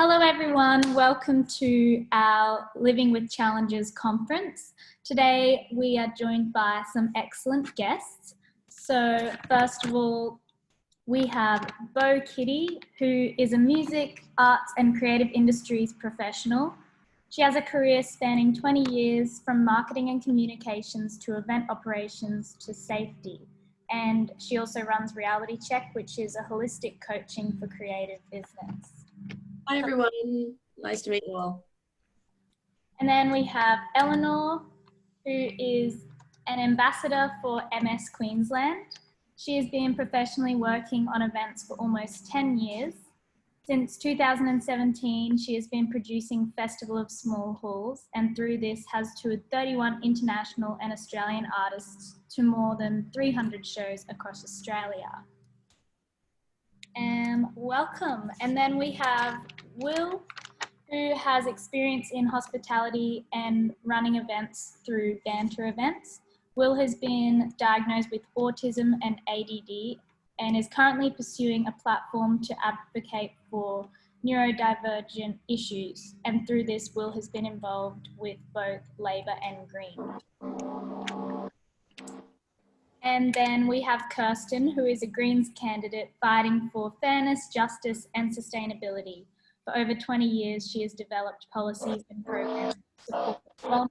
Hello everyone, welcome to our Living with Challenges conference. Today we are joined by some excellent guests. So first of all, we have Bo Kitty, who is a music, arts and creative industries professional. She has a career spanning 20 years from marketing and communications to event operations to safety. And she also runs Reality Check, which is a holistic coaching for creative business. Hi everyone, nice to meet you all. And then we have Eleanor, who is an ambassador for MS Queensland. She has been professionally working on events for almost 10 years. Since 2017, she has been producing Festival of Small Halls, and through this has toured 31 international and Australian artists to more than 300 shows across Australia. Welcome. And then we have Will, who has experience in hospitality and running events through Banter Events. Will has been diagnosed with autism and ADD and is currently pursuing a platform to advocate for neurodivergent issues. And through this, Will has been involved with both Labor and Green. And then we have Kirsten, who is a Greens candidate fighting for fairness, justice and sustainability. For over 20 years, she has developed policies and programs to support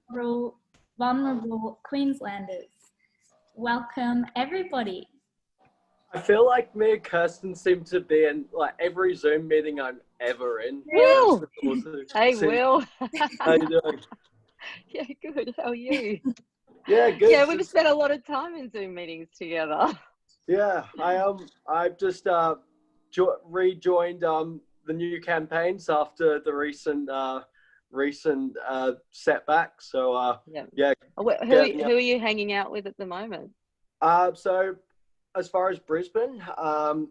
vulnerable Queenslanders. Welcome, everybody. I feel like me and Kirsten seem to be in like every Zoom meeting I'm ever in. Will! Hey, Will. How you doing? Yeah, good. How are you? Yeah, good. Yeah, we've spent a lot of time in Zoom meetings together. Yeah, I've just rejoined the new campaigns after the recent setback. So yeah. Who are you hanging out with at the moment? So as far as Brisbane, I'm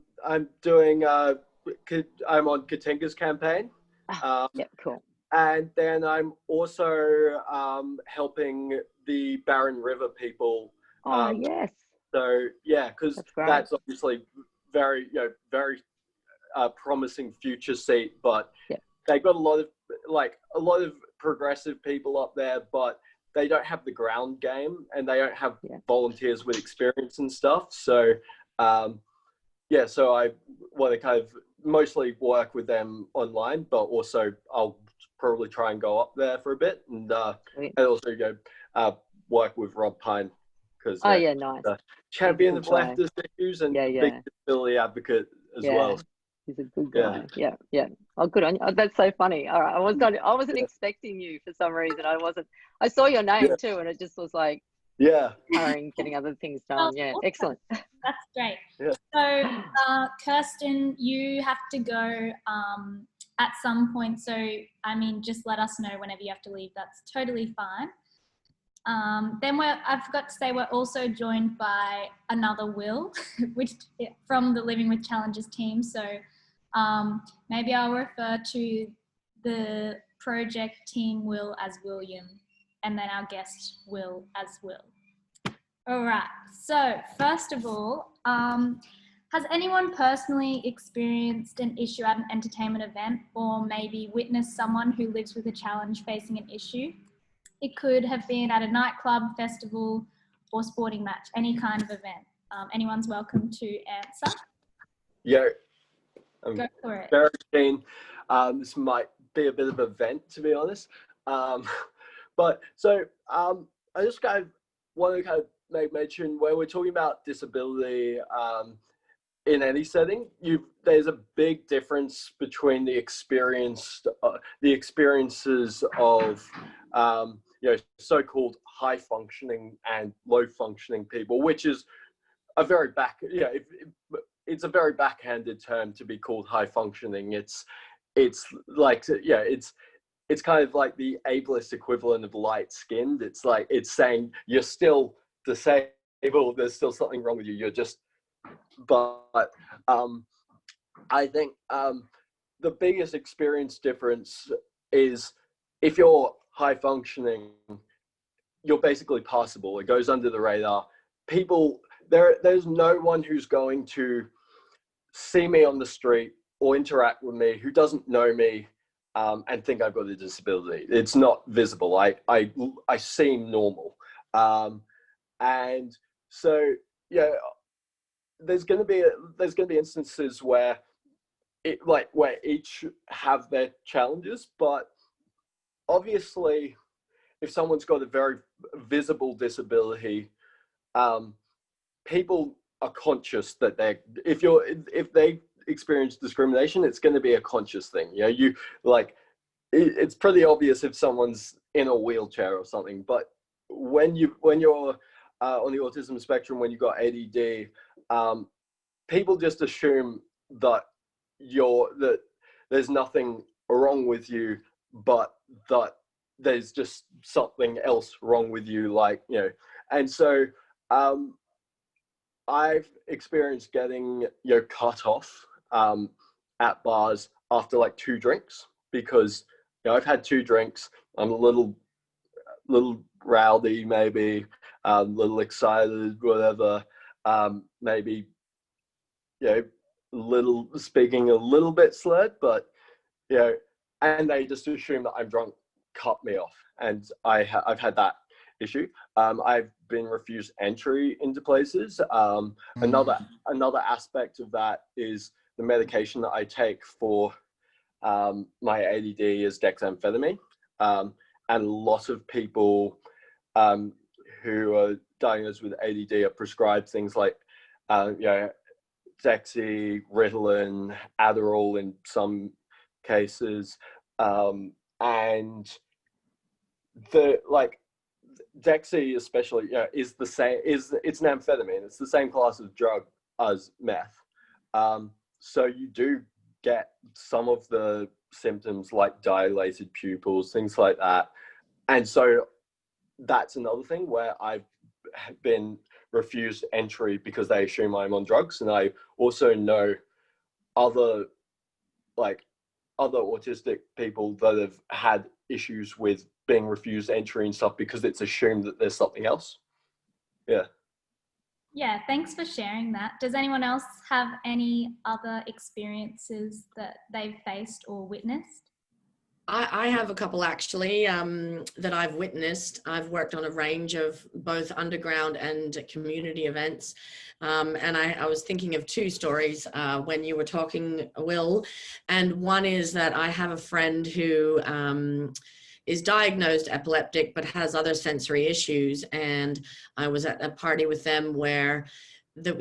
doing I'm on Katinga's campaign. Yeah, cool. And then I'm also helping the Barron River people. Oh, yes. So yeah, because that's obviously very promising future seat, but they've got a lot of progressive people up there, but they don't have the ground game and they don't have volunteers with experience and stuff. So so I want to kind of mostly work with them online, but also I'll probably try and go up there for a bit and also work with Rob Pine because nice. Champion of leftist issues and big disability advocate as well. He's a good guy. Yeah. Oh, good on you. Oh, that's so funny. All right, I wasn't expecting you for some reason. I saw your name too, and it just was like getting other things done. Yeah, excellent. That's great. Yeah. So, Kirsten, you have to go at some point. So, I mean, just let us know whenever you have to leave. That's totally fine. Then I forgot to say we're also joined by another Will, which from the Living with Challenges team. So maybe I'll refer to the project team Will as William, and then our guest Will as Will. All right. So first of all, has anyone personally experienced an issue at an entertainment event, or maybe witnessed someone who lives with a challenge facing an issue? It could have been at a nightclub, festival, or sporting match, any kind of event. Anyone's welcome to answer. Yeah, go for it. Very keen. This might be a bit of an event, to be honest. But so I just kind of want to kind of make mention when we're talking about disability in any setting, there's a big difference between the experiences of so-called high functioning and low functioning people, which is a very it's a very backhanded term to be called high functioning. It's kind of like the ableist equivalent of light skinned. It's like it's saying you're still disabled, there's still something wrong with you, but I think the biggest experience difference is if you're high functioning, you're basically passable. It goes under the radar. There's no one who's going to see me on the street or interact with me who doesn't know me and think I've got a disability. It's not visible. I seem normal. And so, yeah, there's going to be instances where where each have their challenges, but obviously if someone's got a very visible disability, people are conscious that if they experience discrimination, it's going to be a conscious thing. It's pretty obvious if someone's in a wheelchair or something, but when you're on the autism spectrum, when you've got ADD, people just assume that that there's nothing wrong with you, but that there's just something else wrong with you, and so I've experienced getting cut off at bars after like 2 drinks, because I've had 2 drinks, I'm a little rowdy, maybe a little excited, whatever, maybe speaking a little bit slurred, but and they just assume that I'm drunk, cut me off, and I've had that issue. I've been refused entry into places. Another aspect of that is the medication that I take for my ADD is dexamphetamine, and a lot of people who are diagnosed with ADD are prescribed things like Dexy, Ritalin, Adderall in some cases, and Dexy especially is the same. It's an amphetamine. It's the same class of drug as meth. So you do get some of the symptoms like dilated pupils, things like that, and so that's another thing where I've been refused entry because they assume I'm on drugs. And I also know other autistic people that have had issues with being refused entry and stuff because it's assumed that there's something else. Yeah, thanks for sharing that. Does anyone else have any other experiences that they've faced or witnessed? I have a couple actually that I've witnessed. I've worked on a range of both underground and community events. And I was thinking of 2 stories when you were talking, Will. And one is that I have a friend who is diagnosed epileptic but has other sensory issues. And I was at a party with them where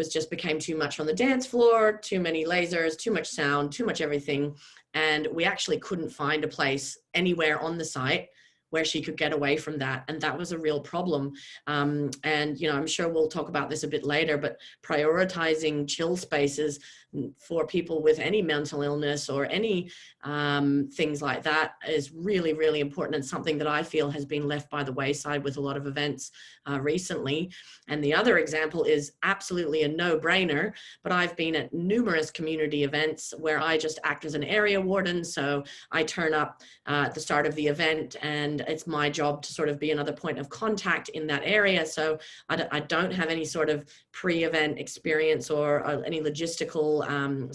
just became too much on the dance floor, too many lasers, too much sound, too much everything. And we actually couldn't find a place anywhere on the site where she could get away from that. And that was a real problem. And, I'm sure we'll talk about this a bit later, but prioritizing chill spaces for people with any mental illness or any things like that is really, really important, and something that I feel has been left by the wayside with a lot of events recently. And the other example is absolutely a no-brainer, but I've been at numerous community events where I just act as an area warden. So I turn up at the start of the event, and it's my job to sort of be another point of contact in that area. So I don't have any sort of pre-event experience or any logistical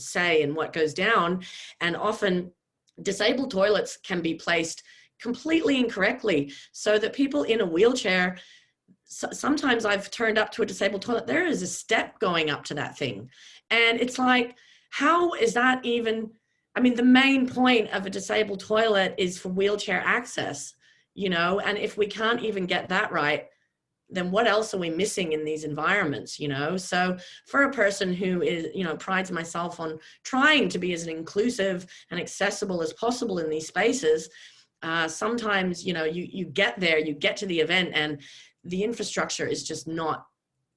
say in what goes down. And often disabled toilets can be placed completely incorrectly, so that people in a wheelchair, sometimes I've turned up to a disabled toilet, there is a step going up to that thing. And it's like, how is that even, the main point of a disabled toilet is for wheelchair access, and if we can't even get that right, then what else are we missing in these environments, So for a person who is, prides myself on trying to be as inclusive and accessible as possible in these spaces, sometimes, you get there, you get to the event, and the infrastructure is just not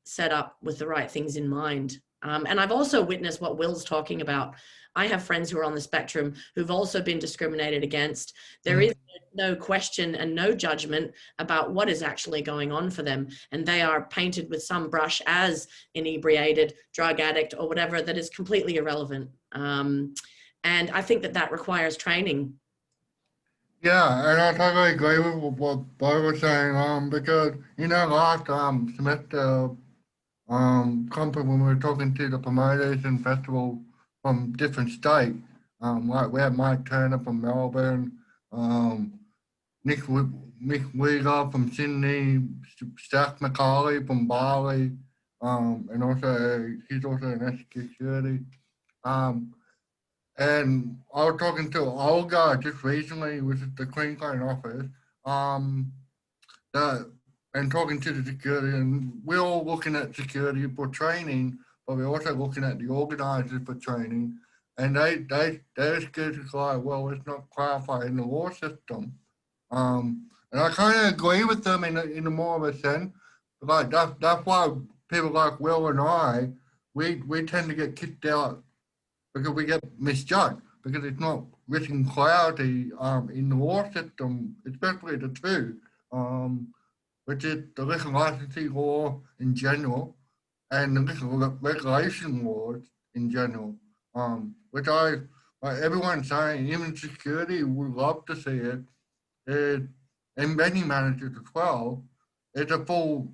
set up with the right things in mind. And I've also witnessed what Will's talking about. I have friends who are on the spectrum who've also been discriminated against. There is no question and no judgment about what is actually going on for them. And they are painted with some brush as inebriated, drug addict, or whatever, that is completely irrelevant. And I think that requires training. Yeah, and I totally agree with what Bo was saying, because, last semester, conference when we were talking to the promoters and festivals from different states, Like we had Mike Turner from Melbourne, Nick Wheeler from Sydney, Steph McCauley from Bali, and also he's also an security. And I was talking to Olga just recently, which is the Queensland office, that, and talking to the security, and we're all looking at security for training, but we're also looking at the organisers for training, and they're scared to like, well, it's not clarified in the law system. And I kind of agree with them in a more of a sense. Like that's why people like Will and I, we tend to get kicked out because we get misjudged because it's not written clarity in the law system, especially the two, which is the liquor licensing law in general and the liquor regulation laws in general, which like everyone's saying, even security would love to see it, and many managers as well, it's a full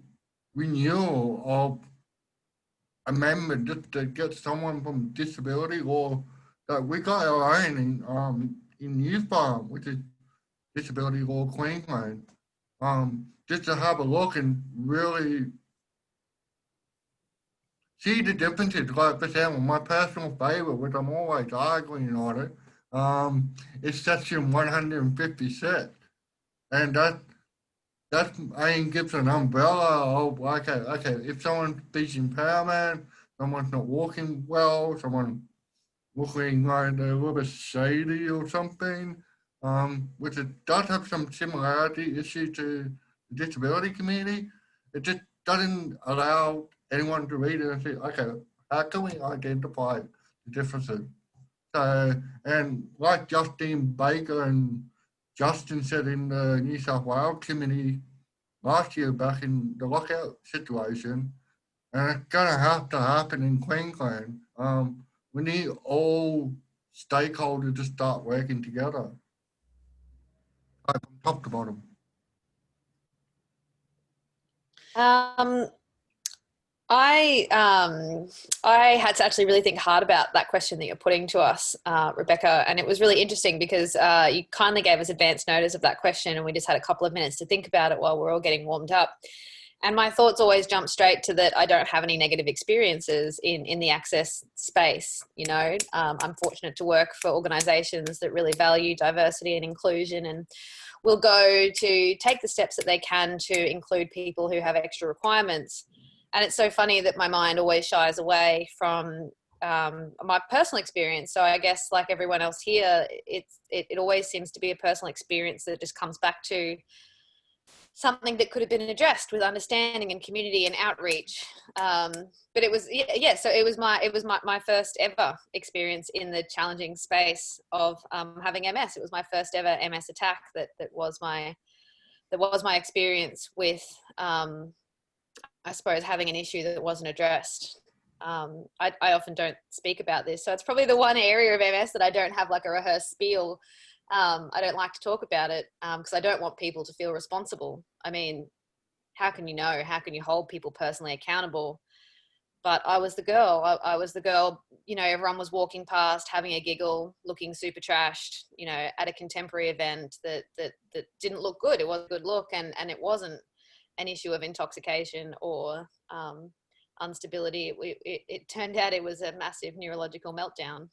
renewal of amendment just to get someone from disability law that we got our own in Youth Farm, which is Disability Law Queensland, just to have a look and really see the differences. Like for example, my personal favorite, which I'm always arguing on it, is section 156. And that's I mean gives an umbrella of okay, if someone speaks impairment, someone's not walking well, someone looking like they're a little bit shady or something, which it does have some similarity issue to the disability community. It just doesn't allow anyone to read it and say, okay, how can we identify the differences? So, and like Justine Baker and Justin said in the New South Wales committee last year back in the lockout situation, and it's gonna have to happen in Queensland. We need all stakeholders to start working together, like from top to bottom. I had to actually really think hard about that question that you're putting to us, Rebecca, and it was really interesting because you kindly gave us advance notice of that question, and we just had a couple of minutes to think about it while we're all getting warmed up. And my thoughts always jump straight to that I don't have any negative experiences in the access space. You know, I'm fortunate to work for organisations that really value diversity and inclusion, and will go to take the steps that they can to include people who have extra requirements. And it's so funny that my mind always shies away from my personal experience. So I guess like everyone else here, it always seems to be a personal experience that just comes back to something that could have been addressed with understanding and community and outreach. But it was, so it was my first ever experience in the challenging space of having MS. It was my first ever MS attack that was my experience with, I suppose, having an issue that wasn't addressed. I often don't speak about this, so it's probably the one area of MS that I don't have like a rehearsed spiel. I don't like to talk about it because I don't want people to feel responsible. I mean, how can you know? How can you hold people personally accountable? But I was the girl. I was the girl, you know, everyone was walking past, having a giggle, looking super trashed, you know, at a contemporary event that didn't look good. It wasn't a good look, and it wasn't an issue of intoxication or instability. It turned out it was a massive neurological meltdown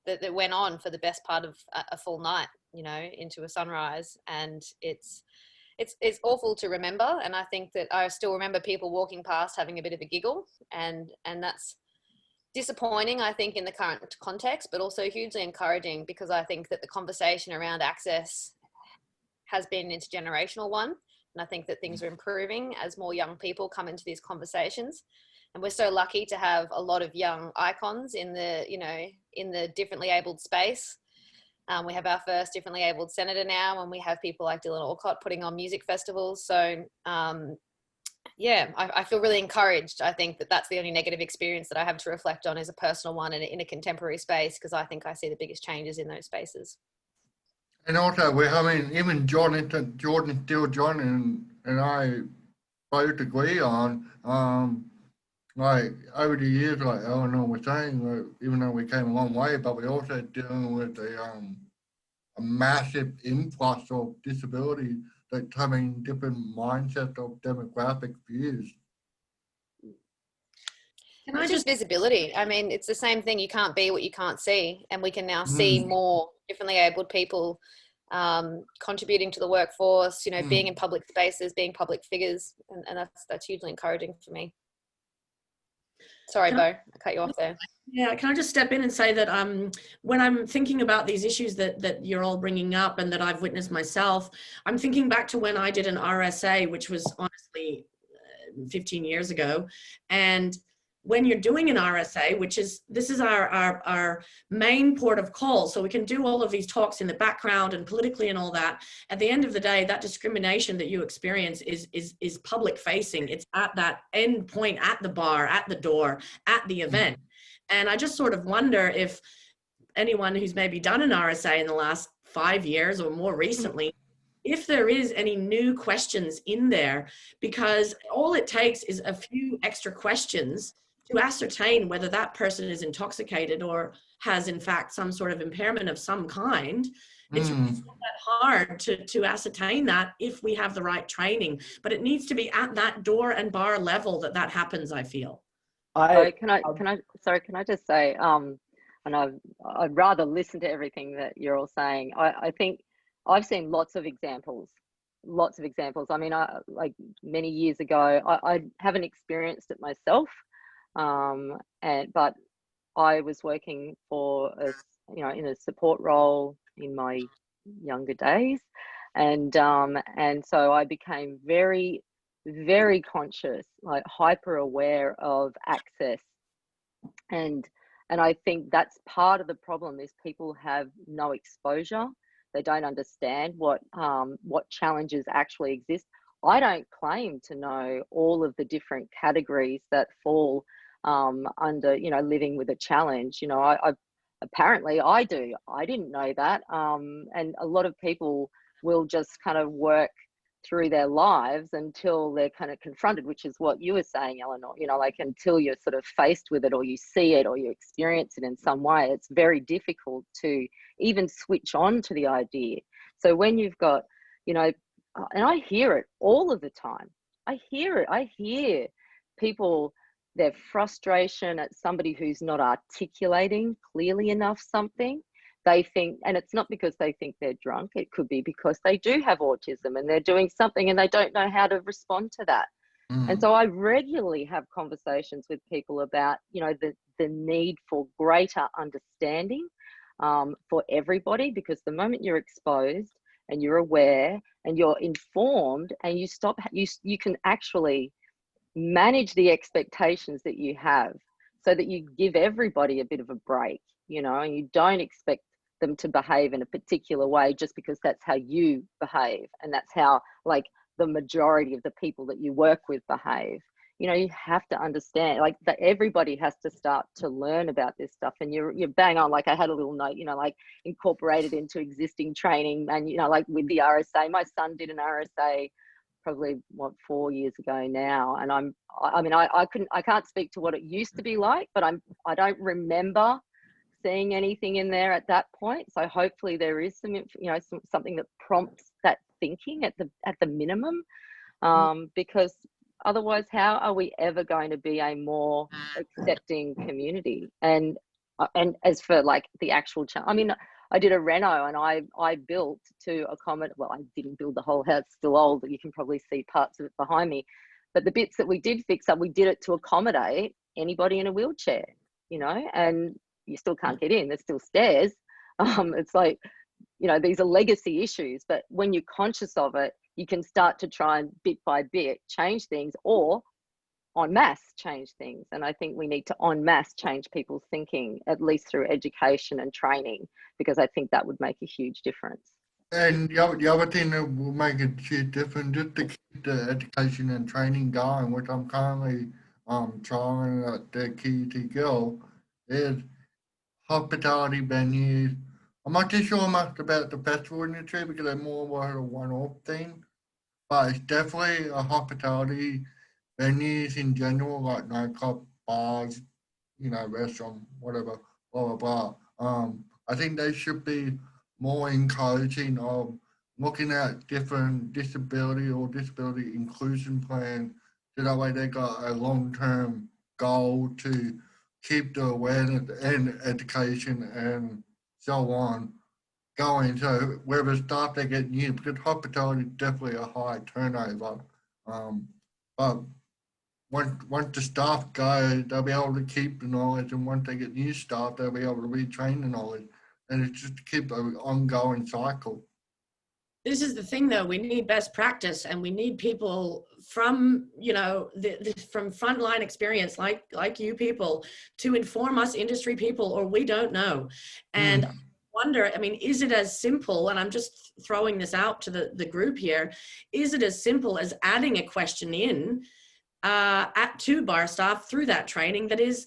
that went on for the best part of a full night, you know, into a sunrise. And it's awful to remember. And I think that I still remember people walking past having a bit of a giggle, and that's disappointing, I think, in the current context, but also hugely encouraging, because I think that the conversation around access has been an intergenerational one. And I think that things are improving as more young people come into these conversations. And we're so lucky to have a lot of young icons in the, you know, in the differently abled space. We have our first differently abled senator now, and we have people like Dylan Alcott putting on music festivals. So I feel really encouraged. I think that that's the only negative experience that I have to reflect on is a personal one in a contemporary space, because I think I see the biggest changes in those spaces. And also, we're having even Jordan Steele John and I both agree on like over the years, like Eleanor was saying, even though we came a long way, but we also dealing with a massive influx of disability that's having different mindsets of demographic views. Can I It's just just visibility. I mean, it's the same thing. You can't be what you can't see, and we can now see more differently abled people contributing to the workforce. You know, being in public spaces, being public figures, and that's hugely encouraging for me. Sorry, Bo, I cut you off there. Yeah, can I just step in and say that when I'm thinking about these issues that you're all bringing up and that I've witnessed myself, I'm thinking back to when I did an RSA, which was honestly 15 years ago. And when you're doing an RSA, this is our main port of call, so we can do all of these talks in the background and politically and all that. At the end of the day, that discrimination that you experience is public facing. It's at that end point, at the bar, at the door, at the event. And I just sort of wonder if anyone who's maybe done an RSA in the last 5 years or more recently, if there is any new questions in there, because all it takes is a few extra questions to ascertain whether that person is intoxicated or has in fact some sort of impairment of some kind. It's not that hard to ascertain that if we have the right training, but it needs to be at that door and bar level that happens, I feel. Can I just say, and I'd rather listen to everything that you're all saying. I think I've seen lots of examples. I mean, like many years ago, I haven't experienced it myself, but I was working for in a support role in my younger days, and so I became very, very conscious, like hyper aware of access, and I think that's part of the problem is people have no exposure. They don't understand what challenges actually exist. I don't claim to know all of the different categories that fall under living with a challenge. I apparently I do. I didn't know that, and a lot of people will just kind of work through their lives until they're kind of confronted, which is what you were saying, Eleanor, like until you're sort of faced with it or you see it or you experience it in some way, it's very difficult to even switch on to the idea. So when you've got, and I hear it all of the time. I hear people, their frustration at somebody who's not articulating clearly enough something. They think, and it's not because they think they're drunk, it could be because they do have autism and they're doing something and they don't know how to respond to that. And so I regularly have conversations with people about, the need for greater understanding for everybody, because the moment you're exposed and you're aware and you're informed and you can actually manage the expectations that you have so that you give everybody a bit of a break, and you don't expect them to behave in a particular way just because that's how you behave and that's how like the majority of the people that you work with behave. You have to understand like that everybody has to start to learn about this stuff, and you're bang on. Like I had a little note, like incorporated into existing training, and like with the RSA, my son did an RSA probably 4 years ago now, and I can't speak to what it used to be like, but I don't remember seeing anything in there at that point. So hopefully there is something that prompts that thinking at the minimum, because otherwise how are we ever going to be a more accepting community? And as for like the actual I did a reno and I built to accommodate, well, I didn't build the whole house, it's still old, you can probably see parts of it behind me, but the bits that we did fix up, we did it to accommodate anybody in a wheelchair, and you still can't get in, there's still stairs. It's like, these are legacy issues, but when you're conscious of it, you can start to try and bit by bit change things, or en masse change things. And I think we need to en masse change people's thinking, at least through education and training, because I think that would make a huge difference. And the other thing that will make it huge difference, just to keep the education and training going, which I'm currently trying at the QT Girl, is hospitality venues. I'm not too sure much about the festival industry because they're more of a one-off thing, but it's definitely a hospitality venues in general, like nightclub bars, you know, restaurant, whatever, blah, blah, blah. I think they should be more encouraging of looking at different disability or disability inclusion plans, so that way they got a long-term goal to keep the awareness and education and so on going. So whether staff they get new, because hospitality is definitely a high turnover. But once the staff go, they'll be able to keep the knowledge, and once they get new staff, they'll be able to retrain the knowledge. And it's just to keep an ongoing cycle. This is the thing, though. We need best practice, and we need people from, you know, from frontline experience, like you people, to inform us industry people, or we don't know. And wonder, I mean, is it as simple, and I'm just throwing this out to the group here, is it as simple as adding a question in to bar staff through that training that is,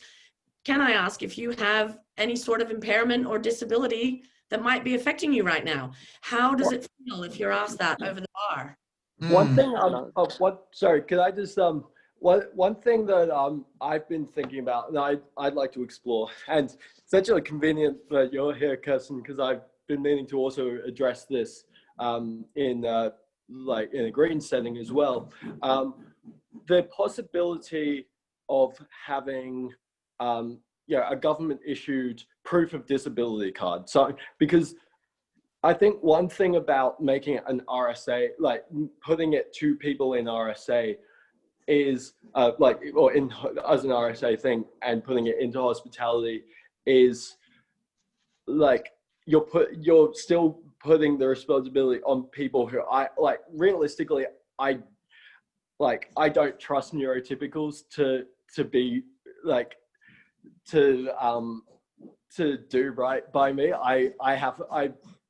can I ask if you have any sort of impairment or disability that might be affecting you right now? How does it feel if you're asked that over the bar? One thing, sorry, could I just, one thing that I've been thinking about, and I'd like to explore, and it's actually convenient that you're here, Kirsten, because I've been meaning to also address this in a green setting as well. The possibility of having a government issued proof of disability card. So, because I think one thing about making it an RSA, like putting it to people in RSA is as an RSA thing, and putting it into hospitality is like, you're still putting the responsibility on people who realistically, I don't trust neurotypicals to be like, to do right by me. I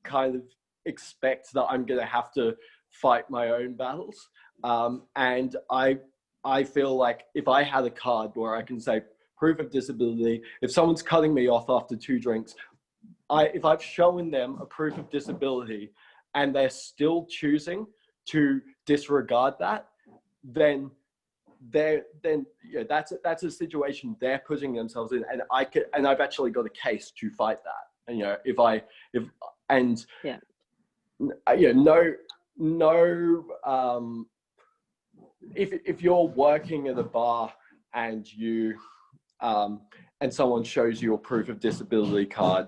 kind of expect that I'm gonna have to fight my own battles. And I feel like if I had a card where I can say proof of disability, if someone's cutting me off after 2 drinks, if I've shown them a proof of disability and they're still choosing to disregard that, then that's a situation they're putting themselves in, and I've actually got a case to fight that. And if you're working at a bar and you and someone shows you a proof of disability card,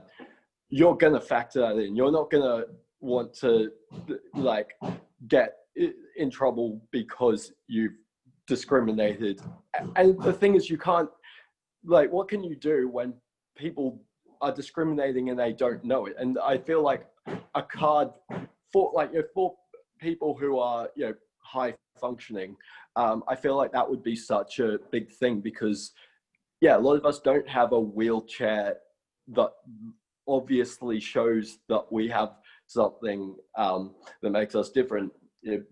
you're gonna factor that in. You're not gonna want to get in trouble because you've discriminated. And the thing is, you can't, what can you do when people are discriminating and they don't know it? And I feel like a card for people who are high functioning, I feel like that would be such a big thing, because a lot of us don't have a wheelchair that obviously shows that we have something that makes us different.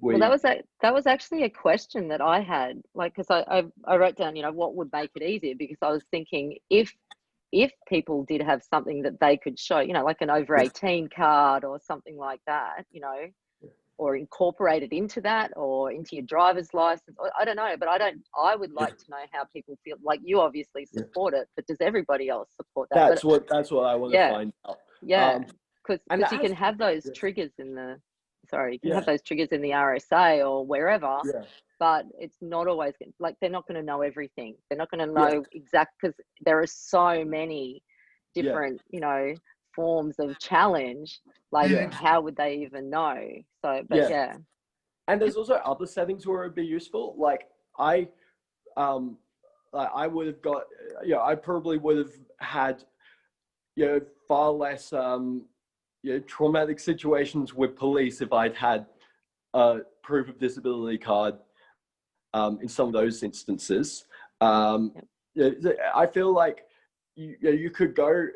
Well, that was actually a question that I had, because I wrote down, what would make it easier, because I was thinking if people did have something that they could show, like an over 18 card or something like that, or incorporate it into that or into your driver's license. I don't know, but I would like to know how people feel. Like, you obviously support it, but does everybody else support that? That's what I want to find out. Yeah, because you can have those triggers in the, you can have those triggers in the RSA or wherever, but it's not always, they're not going to know everything. They're not going to know exact, because there are so many different, forms of challenge. How would they even know? So, but and there's also other settings where it'd be useful. I would have got, I probably would have had, far less traumatic situations with police if I'd had a proof of disability card in some of those instances. I feel like you could go,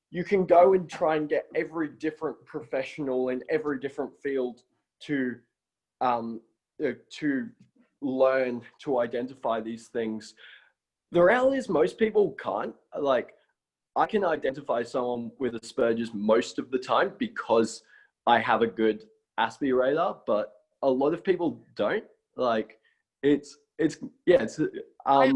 you can go and try and get every different professional in every different field to learn to identify these things. The reality is most people can't. I can identify someone with Asperger's most of the time because I have a good Aspie radar, but a lot of people don't. it's I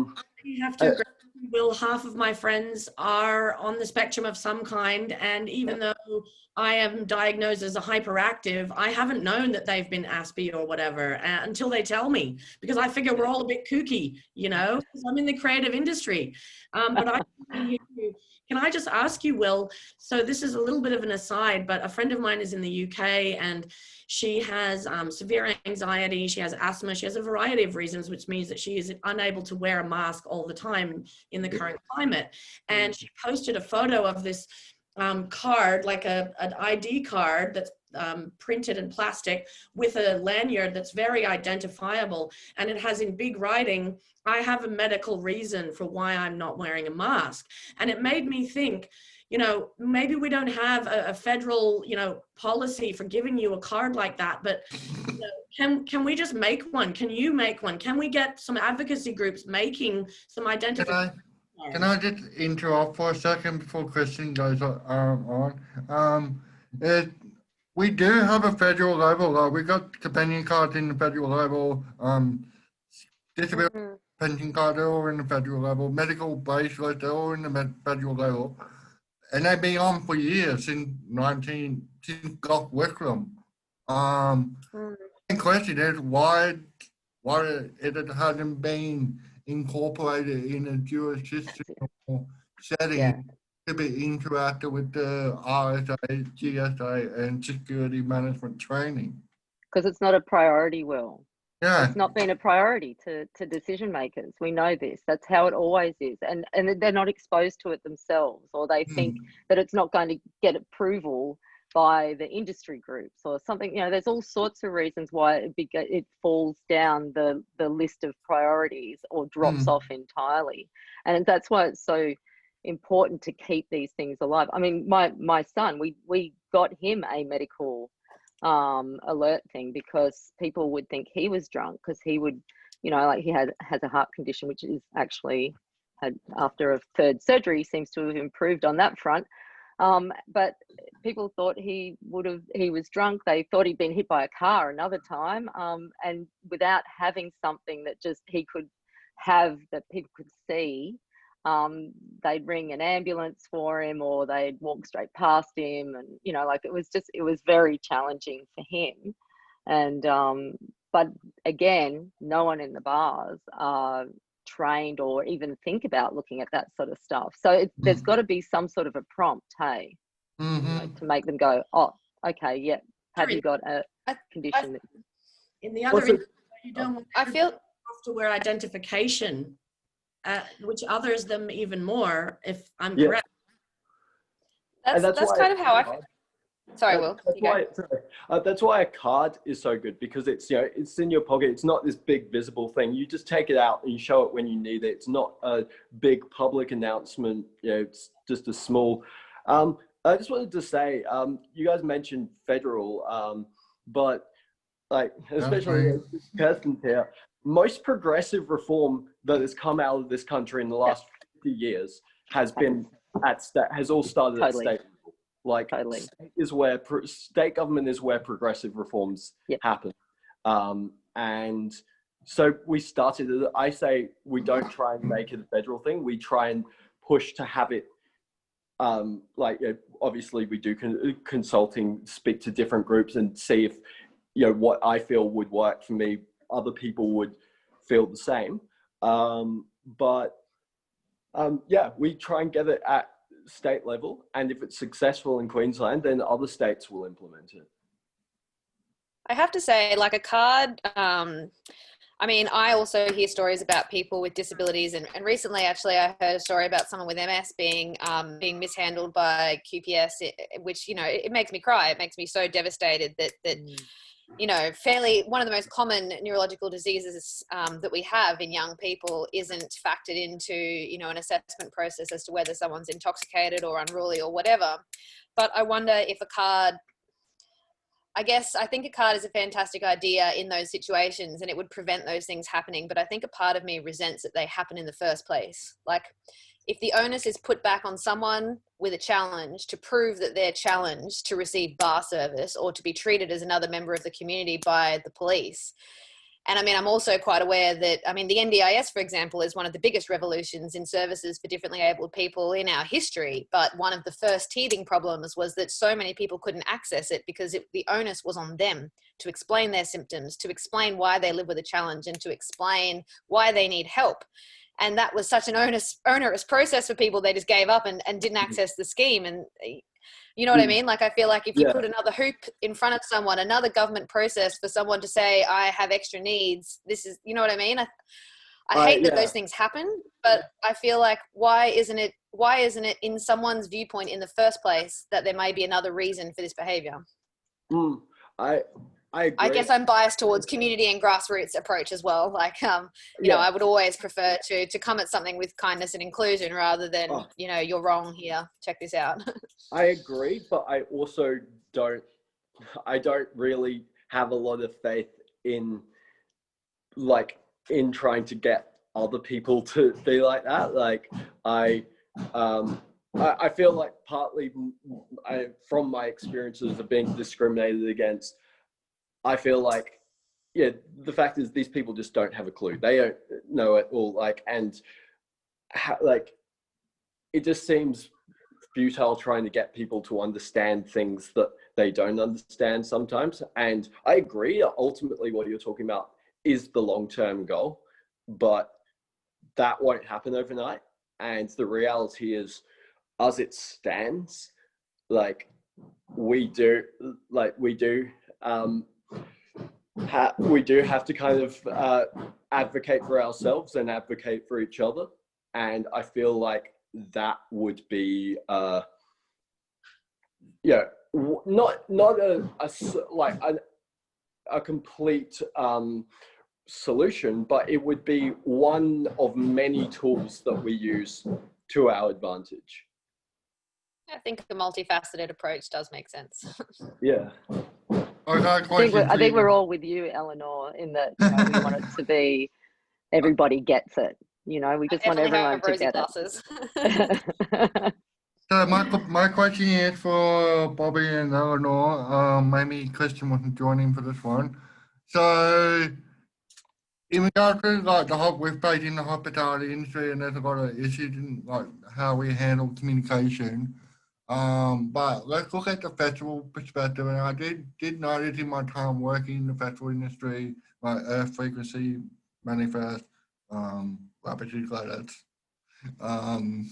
have to agree, Will. Half of my friends are on the spectrum of some kind, and even though I am diagnosed as a hyperactive, I haven't known that they've been Aspie or whatever until they tell me, because I figure we're all a bit kooky, you know, because I'm in the creative industry. But can I just ask you, Will, so this is a little bit of an aside, but a friend of mine is in the UK, and she has severe anxiety, she has asthma, she has a variety of reasons, which means that she is unable to wear a mask all the time in the current climate. And she posted a photo of this card, like an ID card that's printed in plastic with a lanyard that's very identifiable. And it has in big writing, I have a medical reason for why I'm not wearing a mask. And it made me think, you know, maybe we don't have a federal, you know, policy for giving you a card like that, but you know, can we just make one? Can you make one? Can we get some advocacy groups making some identification? Can I just interrupt for a second before Kristen goes on? We do have a federal level. We got companion cards in the federal level. Disability pension card, they're all in the federal level. Medical bracelet, they're all in the federal level. And they've been on for years, since Gough Whitlam. The question is why it hasn't been incorporated in a jurisdictional setting to be interacted with the RSA, GSA, and security management training. Because it's not a priority, Will. Yeah. It's not been a priority to decision makers. We know this. That's how it always is. And they're not exposed to it themselves, or they think that it's not going to get approval by the industry groups or something. You know, there's all sorts of reasons why it falls down the list of priorities or drops off entirely. And that's why it's so important to keep these things alive. I mean, my son, we got him a medical alert thing because people would think he was drunk, because he would, you know, like he has a heart condition, which is actually after a third surgery seems to have improved on that front. But people thought he was drunk. They thought he'd been hit by a car another time, and without having something that just he could have that people could see, they'd ring an ambulance for him, or they'd walk straight past him. And, you know, like it was very challenging for him. And, but again, no one in the bars are trained or even think about looking at that sort of stuff. So there's got to be some sort of a prompt, hey, you know, to make them go, oh, okay, yeah, have you got a condition? In the other, you don't want I feel software identification, which others them even more, if I'm correct. That's kind of how I feel. Sorry, Will. That's why a card is so good, because it's, you know, it's in your pocket. It's not this big visible thing. You just take it out and you show it when you need it. It's not a big public announcement. You know, it's just a small. I just wanted to say, you guys mentioned federal, but like, especially Kirsten here, most progressive reform that has come out of this country in the last 50 years has been has all started at state level. Like, state government is where progressive reforms happen. And so we started, I say we don't try and make it a federal thing. We try and push to have it, obviously we do consulting, speak to different groups and see if, you know, what I feel would work for me, other people would feel the same. We try and get it at state level, and if it's successful in Queensland, then other states will implement it. I have to say, like a card, I mean, I also hear stories about people with disabilities, and recently, actually, I heard a story about someone with MS being mishandled by QPS, which, you know, it makes me cry. It makes me so devastated that you know, one of the most common neurological diseases that we have in young people isn't factored into, you know, an assessment process as to whether someone's intoxicated or unruly or whatever. But I wonder if a card, I think a card is a fantastic idea in those situations, and it would prevent those things happening. But I think a part of me resents that they happen in the first place. Like, if the onus is put back on someone with a challenge to prove that they're challenged to receive bar service or to be treated as another member of the community by the police, And I mean, I'm also quite aware that, I mean, the NDIS, for example, is one of the biggest revolutions in services for differently abled people in our history. But one of the first teething problems was that so many people couldn't access it because the onus was on them to explain their symptoms, to explain why they live with a challenge, and to explain why they need help. And that was such an onerous process for people. They just gave up and didn't access the scheme. And you know what I mean? Like, I feel like if you put another hoop in front of someone, another government process for someone to say, I have extra needs, this is, you know what I mean? I hate that those things happen, but I feel like why isn't it in someone's viewpoint in the first place that there may be another reason for this behavior? I agree. I guess I'm biased towards community and grassroots approach as well. Like, you know, I would always prefer to come at something with kindness and inclusion rather than, you know, you're wrong here, check this out. I agree, but I also don't really have a lot of faith in trying to get other people to be like that. Like, I feel like partly from my experiences of being discriminated against, I feel like, the fact is these people just don't have a clue. They don't know it all. It just seems futile trying to get people to understand things that they don't understand sometimes. And I agree, ultimately what you're talking about is the long-term goal, but that won't happen overnight. And the reality is, as it stands, we do have to kind of advocate for ourselves and advocate for each other. And I feel like that would be not a complete solution, but it would be one of many tools that we use to our advantage. I think a multifaceted approach does make sense. Yeah. I think we're all with you, Eleanor, in that, you know, we want it to be everybody gets it. You know, we just want everyone to get it. So my question is for Bobby and Eleanor. Maybe Christian wasn't joining for this one. So in regard to we're facing the hospitality industry, and there's a lot of issues in how we handle communication. But let's look at the festival perspective. And I did notice in my time working in the festival industry, like Earth Frequency, Manifest, Rapid Credits, and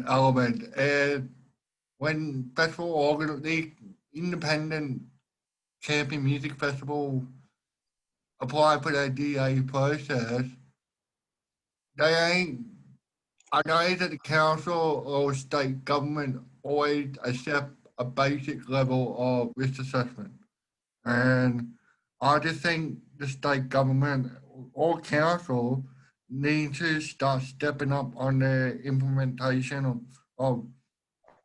Element. And when the independent camping music festival apply for their DA process, I know that the council or state government always accept a basic level of risk assessment. And I just think the state government or council need to start stepping up on the implementation of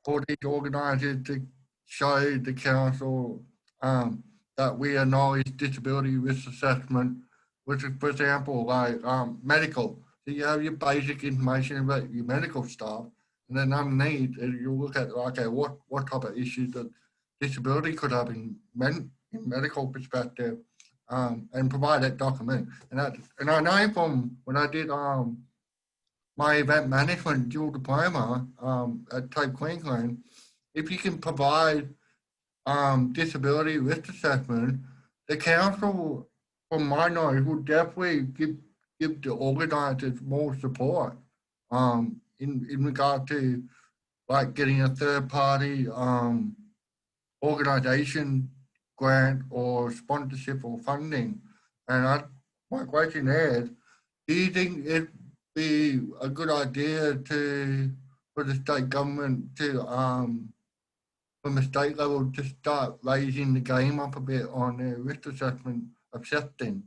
for these organisers to show the council that we acknowledge disability risk assessment, which is, for example, medical. So you have your basic information about your medical staff, and then underneath you look at what type of issues that disability could have in medical perspective, and provide that document. And I know from when I did my event management dual diploma at Type Queensland, if you can provide disability risk assessment, the council, from my knowledge, will definitely give the organisers more support in regard to getting a third party organisation grant or sponsorship or funding. And my question is, do you think it'd be a good idea for the state government to from the state level to start raising the game up a bit on the risk assessment accepting?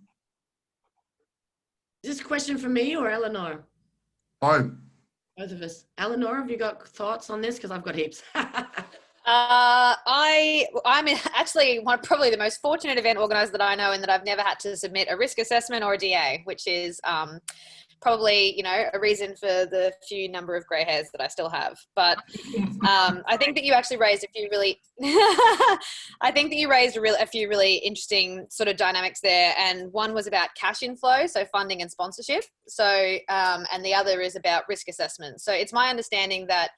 Is this a question for me or Eleanor? Both of us. Eleanor, have you got thoughts on this? Because I've got heaps. I'm actually probably the most fortunate event organizer that I know, in that I've never had to submit a risk assessment or a DA, which is probably, you know, a reason for the few number of grey hairs that I still have. But I think that you actually raised a few really, I think that you raised a few really interesting sort of dynamics there. And one was about cash inflow, so funding and sponsorship. So, and the other is about risk assessment. So it's my understanding that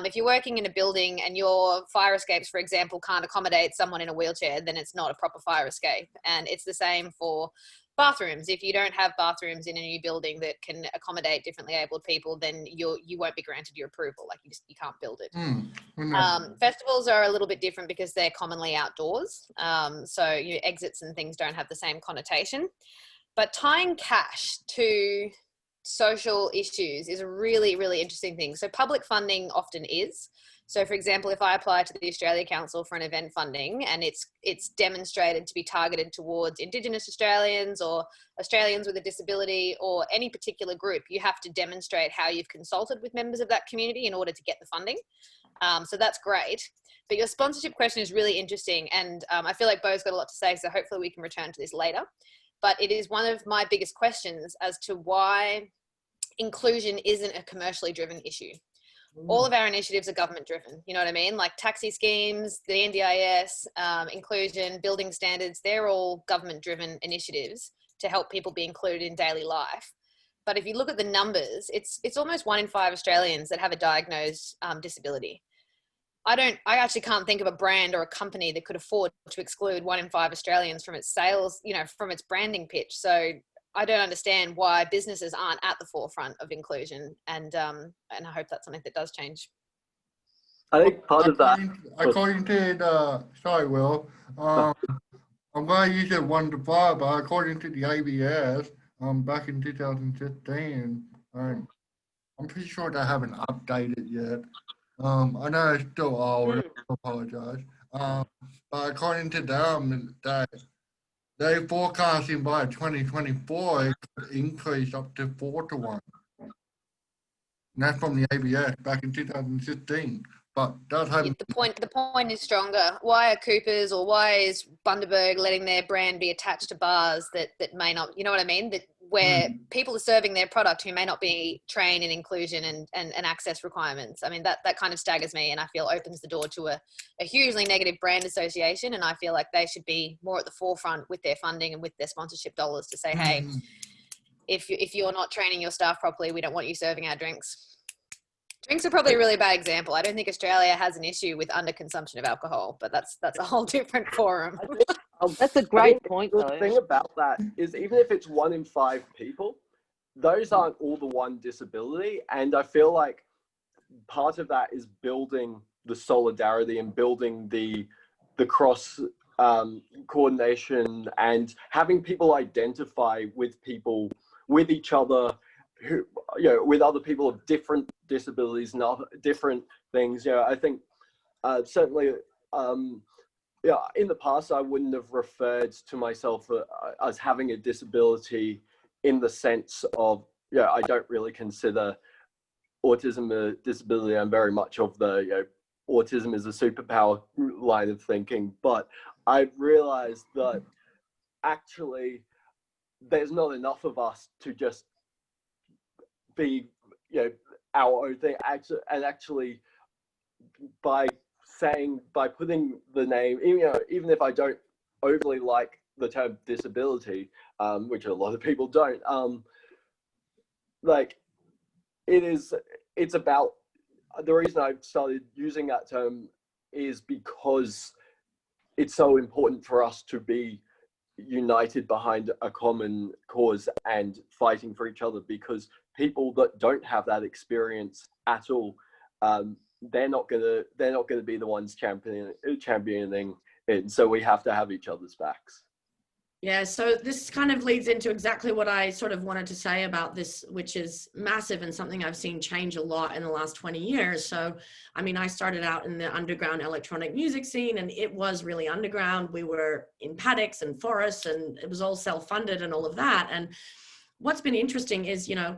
if you're working in a building and your fire escapes, for example, can't accommodate someone in a wheelchair, then it's not a proper fire escape. And it's the same for bathrooms. If you don't have bathrooms in a new building that can accommodate differently abled people, then you won't be granted your approval. Like you can't build it. Festivals are a little bit different because they're commonly outdoors. So your exits and things don't have the same connotation. But tying cash to social issues is a really, really interesting thing. So public funding often is. So for example, if I apply to the Australia Council for an event funding and it's demonstrated to be targeted towards Indigenous Australians or Australians with a disability or any particular group, you have to demonstrate how you've consulted with members of that community in order to get the funding. So that's great. But your sponsorship question is really interesting. And I feel like Bo's got a lot to say, so hopefully we can return to this later. But it is one of my biggest questions as to why inclusion isn't a commercially driven issue. All of our initiatives are government driven. You know what I mean? Like taxi schemes, the NDIS, inclusion, building standards, they're all government driven initiatives to help people be included in daily life. But if you look at the numbers, it's almost 1 in 5 Australians that have a diagnosed disability. I actually can't think of a brand or a company that could afford to exclude 1 in 5 Australians from its sales, you know, from its branding pitch. So I don't understand why businesses aren't at the forefront of inclusion, and I hope that's something that does change. I think part of that. According to sorry, Will, I'm going to use it 1 to 5, but according to the ABS, back in 2015, I'm pretty sure they haven't updated yet. I know it's still old, and I apologize. But according to them, they're forecasting by 2024 it could increase up to 4 to 1. And that's from the ABS back in 2015. But that hasn't. The point is stronger. Why are Coopers or why is Bundaberg letting their brand be attached to bars that may not, you know what I mean? That where people are serving their product who may not be trained in inclusion and access requirements. I mean, that kind of staggers me, and I feel opens the door to a hugely negative brand association. And I feel like they should be more at the forefront with their funding and with their sponsorship dollars to say, hey, if you're not training your staff properly, we don't want you serving our drinks. Drinks are probably a really bad example. I don't think Australia has an issue with underconsumption of alcohol, but that's a whole different forum. That's a great point, the though. thing about that is even if it's 1 in 5 people, those aren't all the one disability. And I feel like part of that is building the solidarity and building the cross coordination and having people identify with people, with each other, who, you know, with other people of different disabilities and other different things. You know, I think certainly, yeah, in the past I wouldn't have referred to myself as having a disability in the sense of, yeah, I don't really consider autism a disability. I'm very much of the, you know, autism is a superpower line of thinking. But I've realized that actually there's not enough of us to just be, you know, our own thing. Actually, by putting the name, even if I don't overly like the term disability, which a lot of people don't, like it's about, the reason I've started using that term is because it's so important for us to be united behind a common cause and fighting for each other, because people that don't have that experience at all, they're not gonna be the ones championing it. So we have to have each other's backs. Yeah, so this kind of leads into exactly what I sort of wanted to say about this, which is massive and something I've seen change a lot in the last 20 years. So, I mean, I started out in the underground electronic music scene, and it was really underground. We were in paddocks and forests, and it was all self-funded and all of that. And what's been interesting is, you know,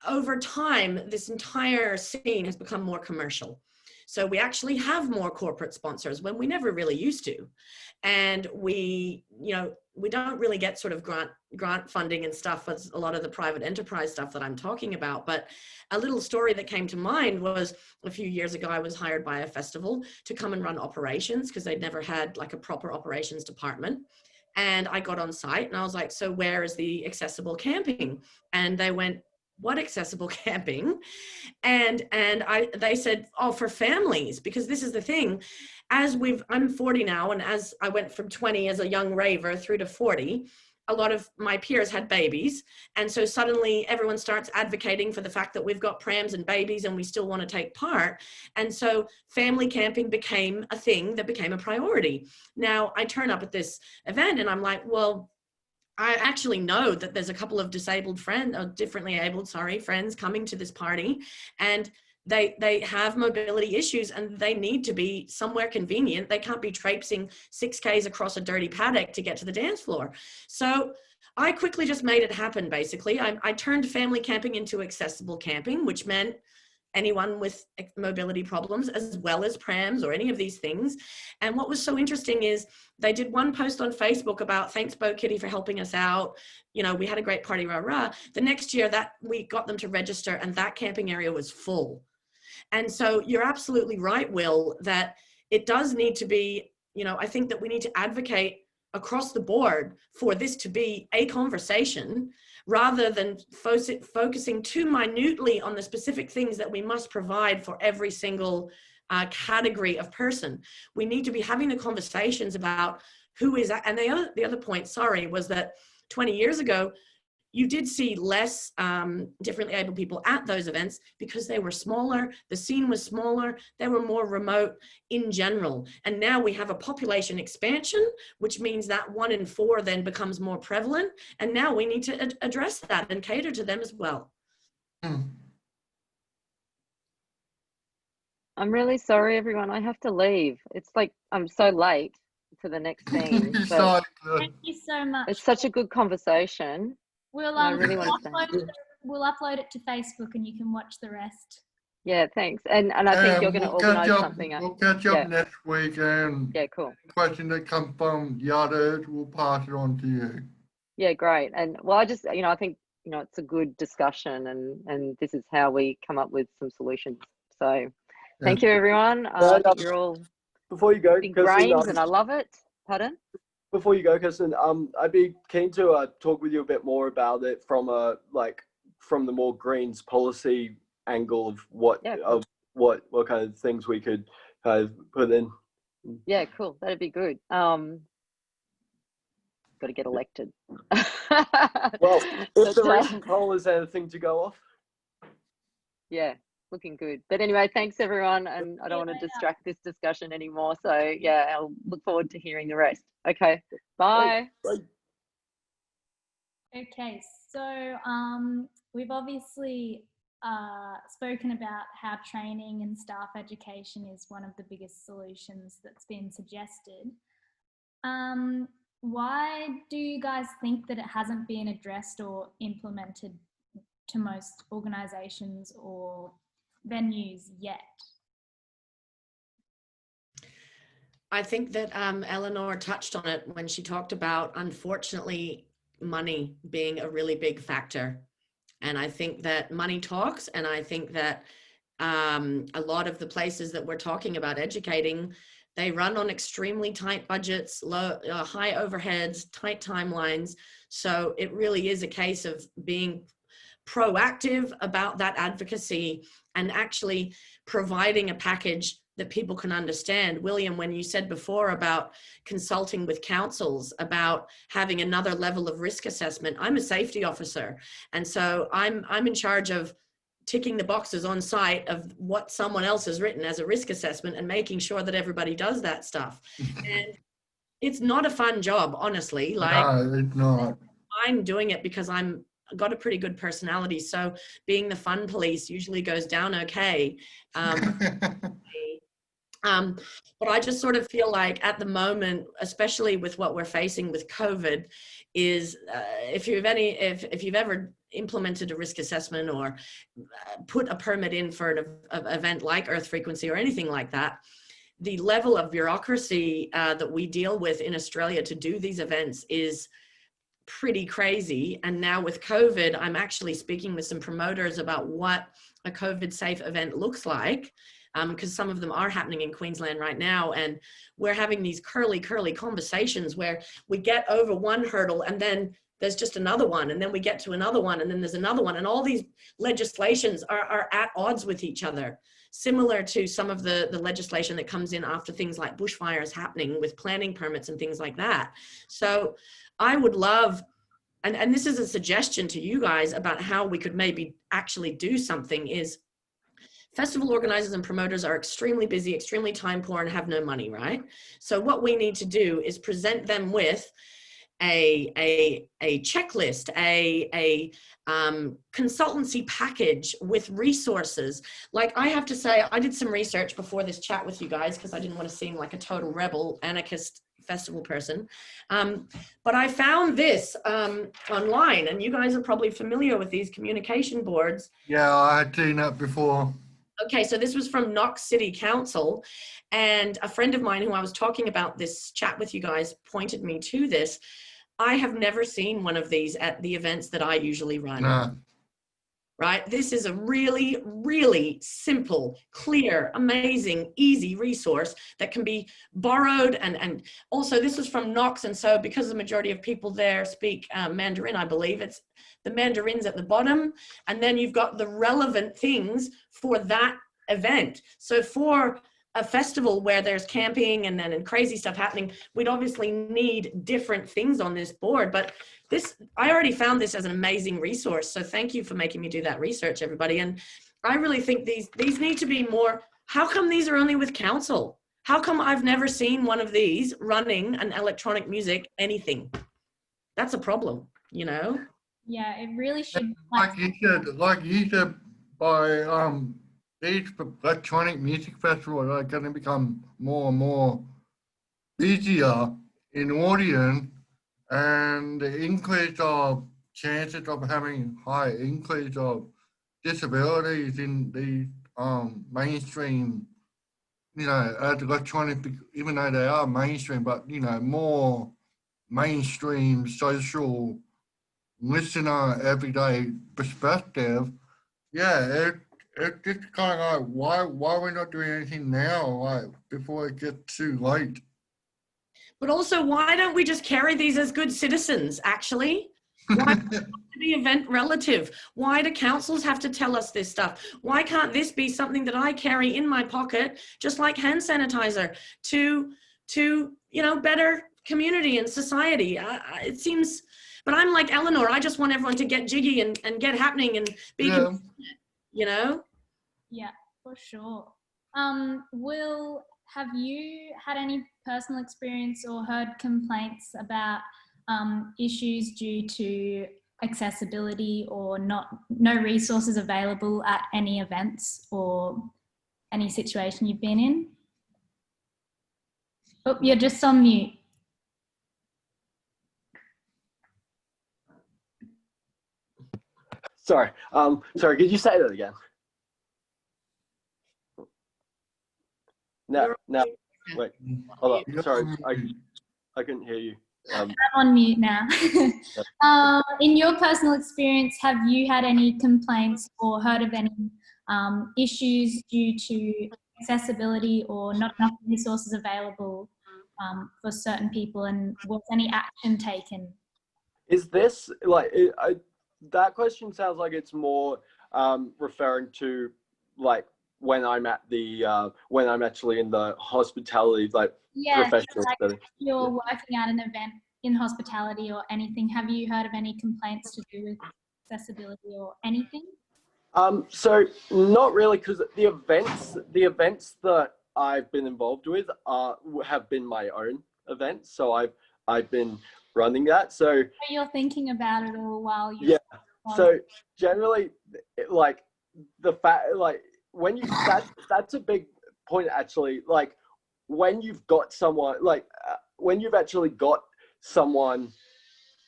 over time, this entire scene has become more commercial. So we actually have more corporate sponsors when we never really used to. And we, you know, we don't really get sort of grant funding and stuff with a lot of the private enterprise stuff that I'm talking about. But a little story that came to mind was a few years ago, I was hired by a festival to come and run operations because they'd never had like a proper operations department. And I got on site and I was like, so where is the accessible camping? And they went, what accessible camping? And they said, oh, for families, because this is the thing. I'm 40 now, and as I went from 20 as a young raver through to 40, a lot of my peers had babies. And so suddenly everyone starts advocating for the fact that we've got prams and babies and we still want to take part. And so family camping became a thing that became a priority. Now I turn up at this event and I'm like, well, I actually know that there's a couple of differently abled friends coming to this party, and they have mobility issues and they need to be somewhere convenient. They can't be traipsing 6Ks across a dirty paddock to get to the dance floor. So I quickly just made it happen, basically. I turned family camping into accessible camping, which meant anyone with mobility problems, as well as prams or any of these things. And what was so interesting is they did one post on Facebook about, thanks Bo Kitty for helping us out. You know, we had a great party, rah, rah. The next year that we got them to register and that camping area was full. And so you're absolutely right, Will, that it does need to be, you know, I think that we need to advocate across the board for this to be a conversation rather than focusing too minutely on the specific things that we must provide for every single category of person. We need to be having the conversations about who is that. And the other point, was that 20 years ago, you did see less differently able people at those events because they were smaller, the scene was smaller, they were more remote in general. And now we have a population expansion, which means that 1 in 4 then becomes more prevalent. And now we need to address that and cater to them as well. I'm really sorry, everyone. I have to leave. It's like I'm so late to the next thing. Thank you so much. It's such a good conversation. We'll upload it to Facebook and you can watch the rest. Yeah, thanks. And I think you're going to organise something. We'll catch up next week, and cool. The question that comes from the others, we'll pass it on to you. Yeah, great. And well, I just, I think, it's a good discussion, and this is how we come up with some solutions. So thank you, everyone. I think you're all before you go, big brains, and I love it. Pardon? Before you go, Kirsten, I'd be keen to talk with you a bit more about it from from the more Greens policy angle of what kind of things we could put in. Yeah, cool. That'd be good. Got to get elected. Well, if the recent poll is anything to go off. Yeah, looking good. But anyway, thanks everyone, and I don't want to distract this discussion anymore. So yeah, I'll look forward to hearing the rest. Okay, bye. Bye. Okay, so we've obviously spoken about how training and staff education is one of the biggest solutions that's been suggested. Why do you guys think that it hasn't been addressed or implemented to most organisations or venues yet? I think that Eleanor touched on it when she talked about, unfortunately, money being a really big factor. And I think that money talks, and I think that a lot of the places that we're talking about educating, they run on extremely tight budgets, high overheads, tight timelines. So it really is a case of being proactive about that advocacy and actually providing a package that people can understand. William, when you said before about consulting with councils, about having another level of risk assessment, I'm a safety officer. And so I'm in charge of ticking the boxes on site of what someone else has written as a risk assessment and making sure that everybody does that stuff. And it's not a fun job, honestly. No, it's not. I'm doing it because I've got a pretty good personality. So being the fun police usually goes down okay. But I just sort of feel like at the moment, especially with what we're facing with COVID, is if you've ever implemented a risk assessment or put a permit in for an event like Earth Frequency or anything like that, the level of bureaucracy that we deal with in Australia to do these events is pretty crazy. And now with COVID, I'm actually speaking with some promoters about what a COVID safe event looks like, because some of them are happening in Queensland right now. And we're having these curly conversations where we get over one hurdle and then there's just another one, and then we get to another one, and then there's another one. And all these legislations are at odds with each other, similar to some of the legislation that comes in after things like bushfires happening with planning permits and things like that. So I would love, and this is a suggestion to you guys about how we could maybe actually do something, is festival organizers and promoters are extremely busy, extremely time poor, and have no money, right? So what we need to do is present them with a checklist, a consultancy package with resources. Like, I have to say, I did some research before this chat with you guys because I didn't want to seem like a total rebel anarchist festival person, but I found this online, and you guys are probably familiar with these communication boards. Yeah, I had seen that before. Okay, so this was from Knox City Council, and a friend of mine who I was talking about this chat with you guys pointed me to this. I have never seen one of these at the events that I usually run. Nah. Right? This is a really simple, clear, amazing, easy resource that can be borrowed. And also this is from Knox. And so because the majority of people there speak Mandarin, I believe it's the Mandarin's at the bottom. And then you've got the relevant things for that event. So for a festival where there's camping and crazy stuff happening, we'd obviously need different things on this board. But this, I already found this as an amazing resource. So thank you for making me do that research, everybody. And I really think these need to be more. How come these are only with council? How come I've never seen one of these running an electronic music anything? That's a problem, you know? Yeah, it really should. Like you said, by these electronic music festivals are going to become more and more easier in audience, and the increase of chances of having high increase of disabilities in the mainstream, as electronic, even though they are mainstream, but more mainstream social listener everyday perspective. Yeah, it's just kind of like, why are we not doing anything now, like before it gets too late? But also, why don't we just carry these as good citizens, actually? Why does it have to be event relative? Why do councils have to tell us this stuff? Why can't this be something that I carry in my pocket, just like hand sanitizer, to better community and society? It seems, but I'm like Eleanor, I just want everyone to get jiggy and get happening and be, Yeah, for sure. Will, have you had any personal experience or heard complaints about issues due to accessibility or no resources available at any events or any situation you've been in? Oh, you're just on mute. Sorry, could you say that again? No, wait, hold on, sorry, I couldn't hear you. I'm on mute now. In your personal experience, have you had any complaints or heard of any issues due to accessibility or not enough resources available for certain people, and was any action taken? Is this like, that question sounds like it's more referring to like when I'm at the when I'm actually in the hospitality professional setting. You're working at an event in hospitality or anything. Have you heard of any complaints to do with accessibility or anything? So not really, because the events that I've been involved with have been my own events. So I've been running that. So you're thinking about it all while you're So generally, like the fact, like when you that's a big point actually. Like when you've got someone, when you've actually got someone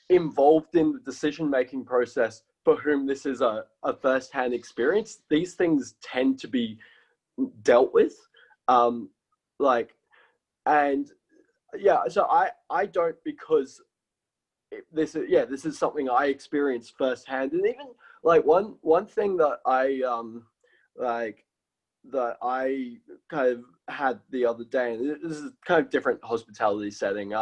involved in the decision-making process for whom this is a first-hand experience, these things tend to be dealt with. like, and yeah, so I don't, because this is something I experienced firsthand. And even like one thing that I like that I kind of had the other day, and this is kind of different hospitality setting.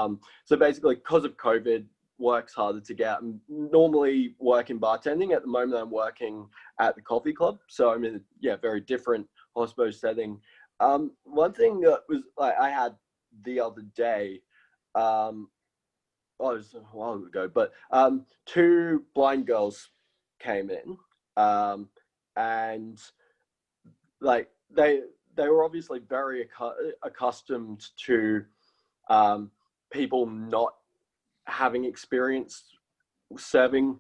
So basically, because of COVID, work's harder to get. I'm normally working bartending. At the moment, I'm working at the coffee club, so I'm in a very different hospo setting. One thing that was like I had the other day, it was a while ago, but two blind girls came in, and like they were obviously very accustomed to people not having experience serving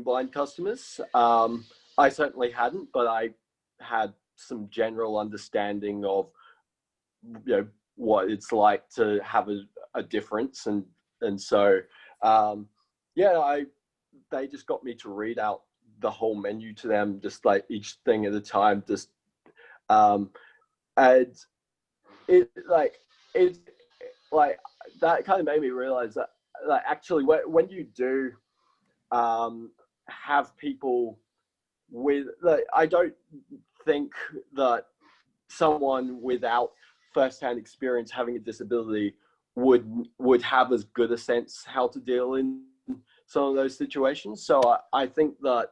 blind customers. I certainly hadn't, but I had some general understanding of what it's like to have a difference, and so they just got me to read out the whole menu to them, just like each thing at a time, just and it like that kind of made me realize that like actually when you do have people with like, I don't think that someone without first-hand experience having a disability would have as good a sense how to deal in some of those situations. So I think that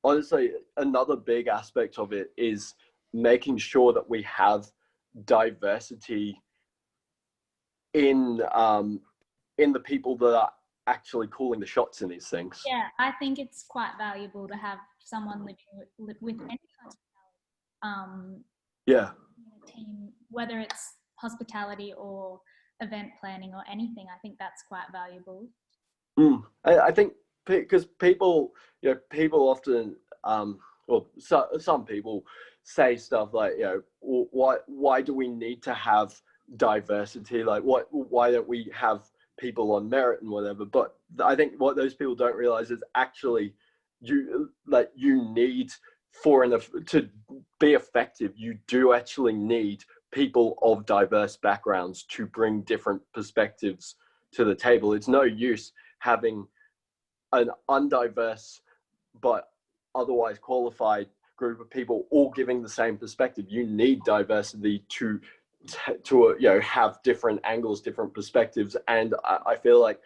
honestly another big aspect of it is making sure that we have diversity in the people that are actually calling the shots in these things. Yeah, I think it's quite valuable to have someone living with any kind of in a team, whether it's hospitality or event planning or anything. I think that's quite valuable. I think because people often, some people say stuff like, why do we need to have diversity? Like, why don't we have people on merit and whatever? But I think what those people don't realize is actually you need to be effective, you do actually need people of diverse backgrounds to bring different perspectives to the table. It's no use having an undiverse but otherwise qualified group of people all giving the same perspective. You need diversity to have different angles, different perspectives, and I feel like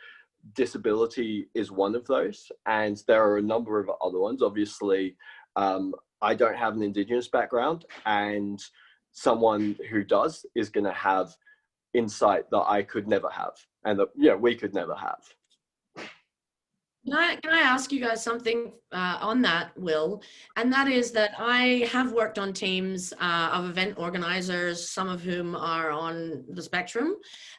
disability is one of those, and there are a number of other ones. Obviously, I don't have an Indigenous background, and someone who does is going to have insight that I could never have, and that we could never have. Can I ask you guys something on that, Will? And that is that I have worked on teams of event organizers, some of whom are on the spectrum.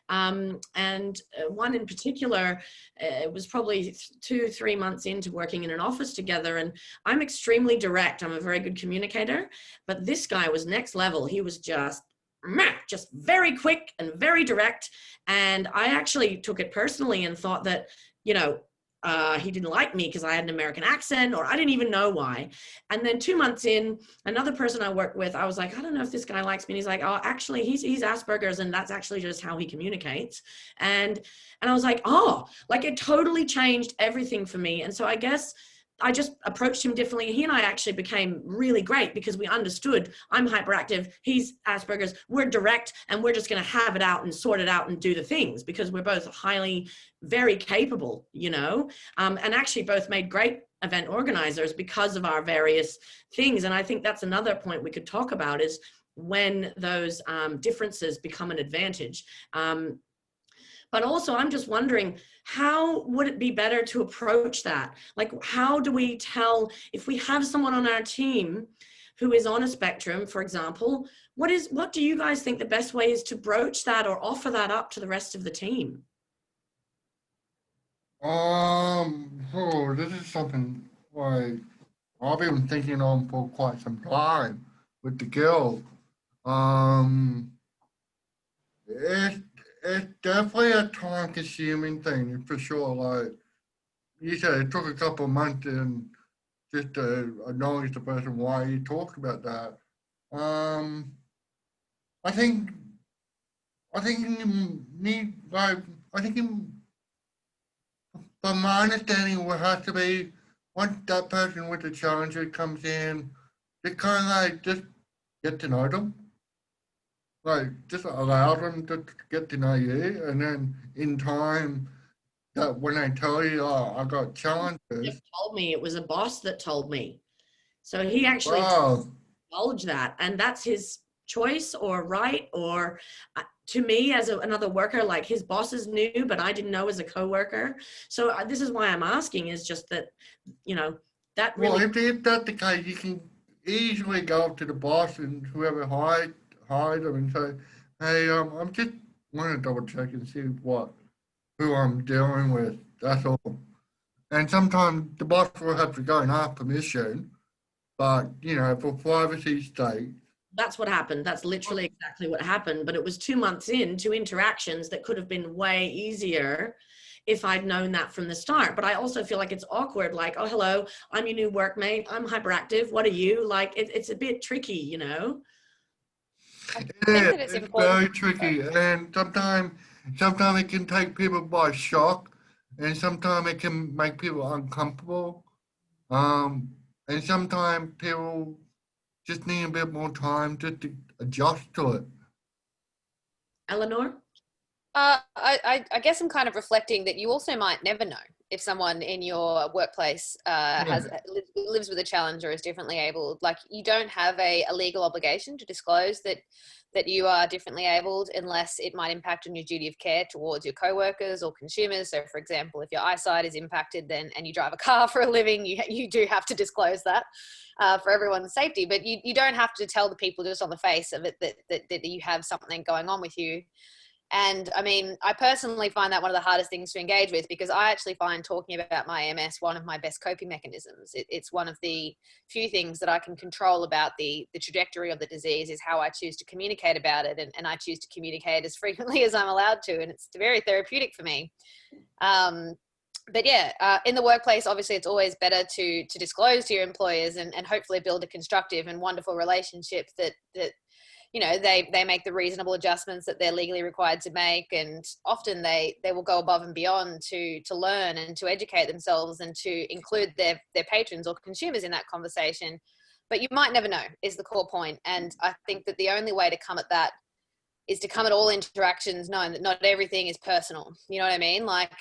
And one in particular, it was probably 2-3 months into working in an office together. And I'm extremely direct. I'm a very good communicator. But this guy was next level. He was just very quick and very direct. And I actually took it personally and thought that, he didn't like me because I had an American accent, or I didn't even know why. And then 2 months in, another person I worked with, I was like, I don't know if this guy likes me. And he's like, oh, actually, he's Asperger's, and that's actually just how he communicates. And I was like, oh, like it totally changed everything for me. And so I guess I just approached him differently. He and I actually became really great because we understood I'm hyperactive, he's Asperger's, we're direct, and we're just going to have it out and sort it out and do the things because we're both very capable, and actually both made great event organizers because of our various things. And I think that's another point we could talk about is when those differences become an advantage. But also, I'm just wondering, how would it be better to approach that? Like, how do we tell if we have someone on our team who is on a spectrum, for example, what do you guys think the best way is to broach that or offer that up to the rest of the team? This is something like I've been thinking on for quite some time with the girl. It's definitely a time-consuming thing for sure. Like you said, it took a couple of months and just to acknowledge the person why you talked about that. I think I think you need, like, I think you, from my understanding, what has to be once that person with the challenger comes in, they kind of like just get to know them, like just allow them to get to know you, and then in time, that when they tell you, oh, I got challenges. Told me it was a boss that told me. So he actually Wow. acknowledged that, and that's his choice or right, or to me as another worker, like his bosses knew, but I didn't know as a co-worker. So this is why I'm asking, is just that, you know, that really. Well, if that's the case, you can easily go up to the boss and whoever hired them and say, "Hey, I'm just want to double check and see who I'm dealing with. That's all." And sometimes the boss will have to go and ask permission, but you know, for privacy's sake. That's what happened. That's literally exactly what happened. But it was 2 months into interactions that could have been way easier if I'd known that from the start. But I also feel like it's awkward, like, oh, hello, I'm your new workmate. I'm hyperactive. What are you? Like, it's a bit tricky, you know? I think Yeah, that it's it's important. very tricky, and sometimes it can take people by shock, and sometimes it can make people uncomfortable. And sometimes people just need a bit more time just to adjust to it. Eleanor? I guess I'm kind of reflecting that you also might never know if someone in your workplace lives with a challenge or is differently abled. Like, you don't have a legal obligation to disclose that you are differently abled unless it might impact on your duty of care towards your co-workers or consumers. So, for example, if your eyesight is impacted and you drive a car for a living, you do have to disclose that for everyone's safety. But you don't have to tell the people just on the face of it that you have something going on with you. And I mean, I personally find that one of the hardest things to engage with, because I actually find talking about my MS one of my best coping mechanisms. It's one of the few things that I can control about the trajectory of the disease, is how I choose to communicate about it. And I choose to communicate as frequently as I'm allowed to. And it's very therapeutic for me. But yeah, in the workplace, obviously, it's always better to disclose to your employers and hopefully build a constructive and wonderful relationship that you know, they make the reasonable adjustments that they're legally required to make, and often they will go above and beyond to learn and to educate themselves and to include their patrons or consumers in that conversation. But you might never know, is the core point. And I think that the only way to come at that is to come at all interactions knowing that not everything is personal. You know what I mean? Like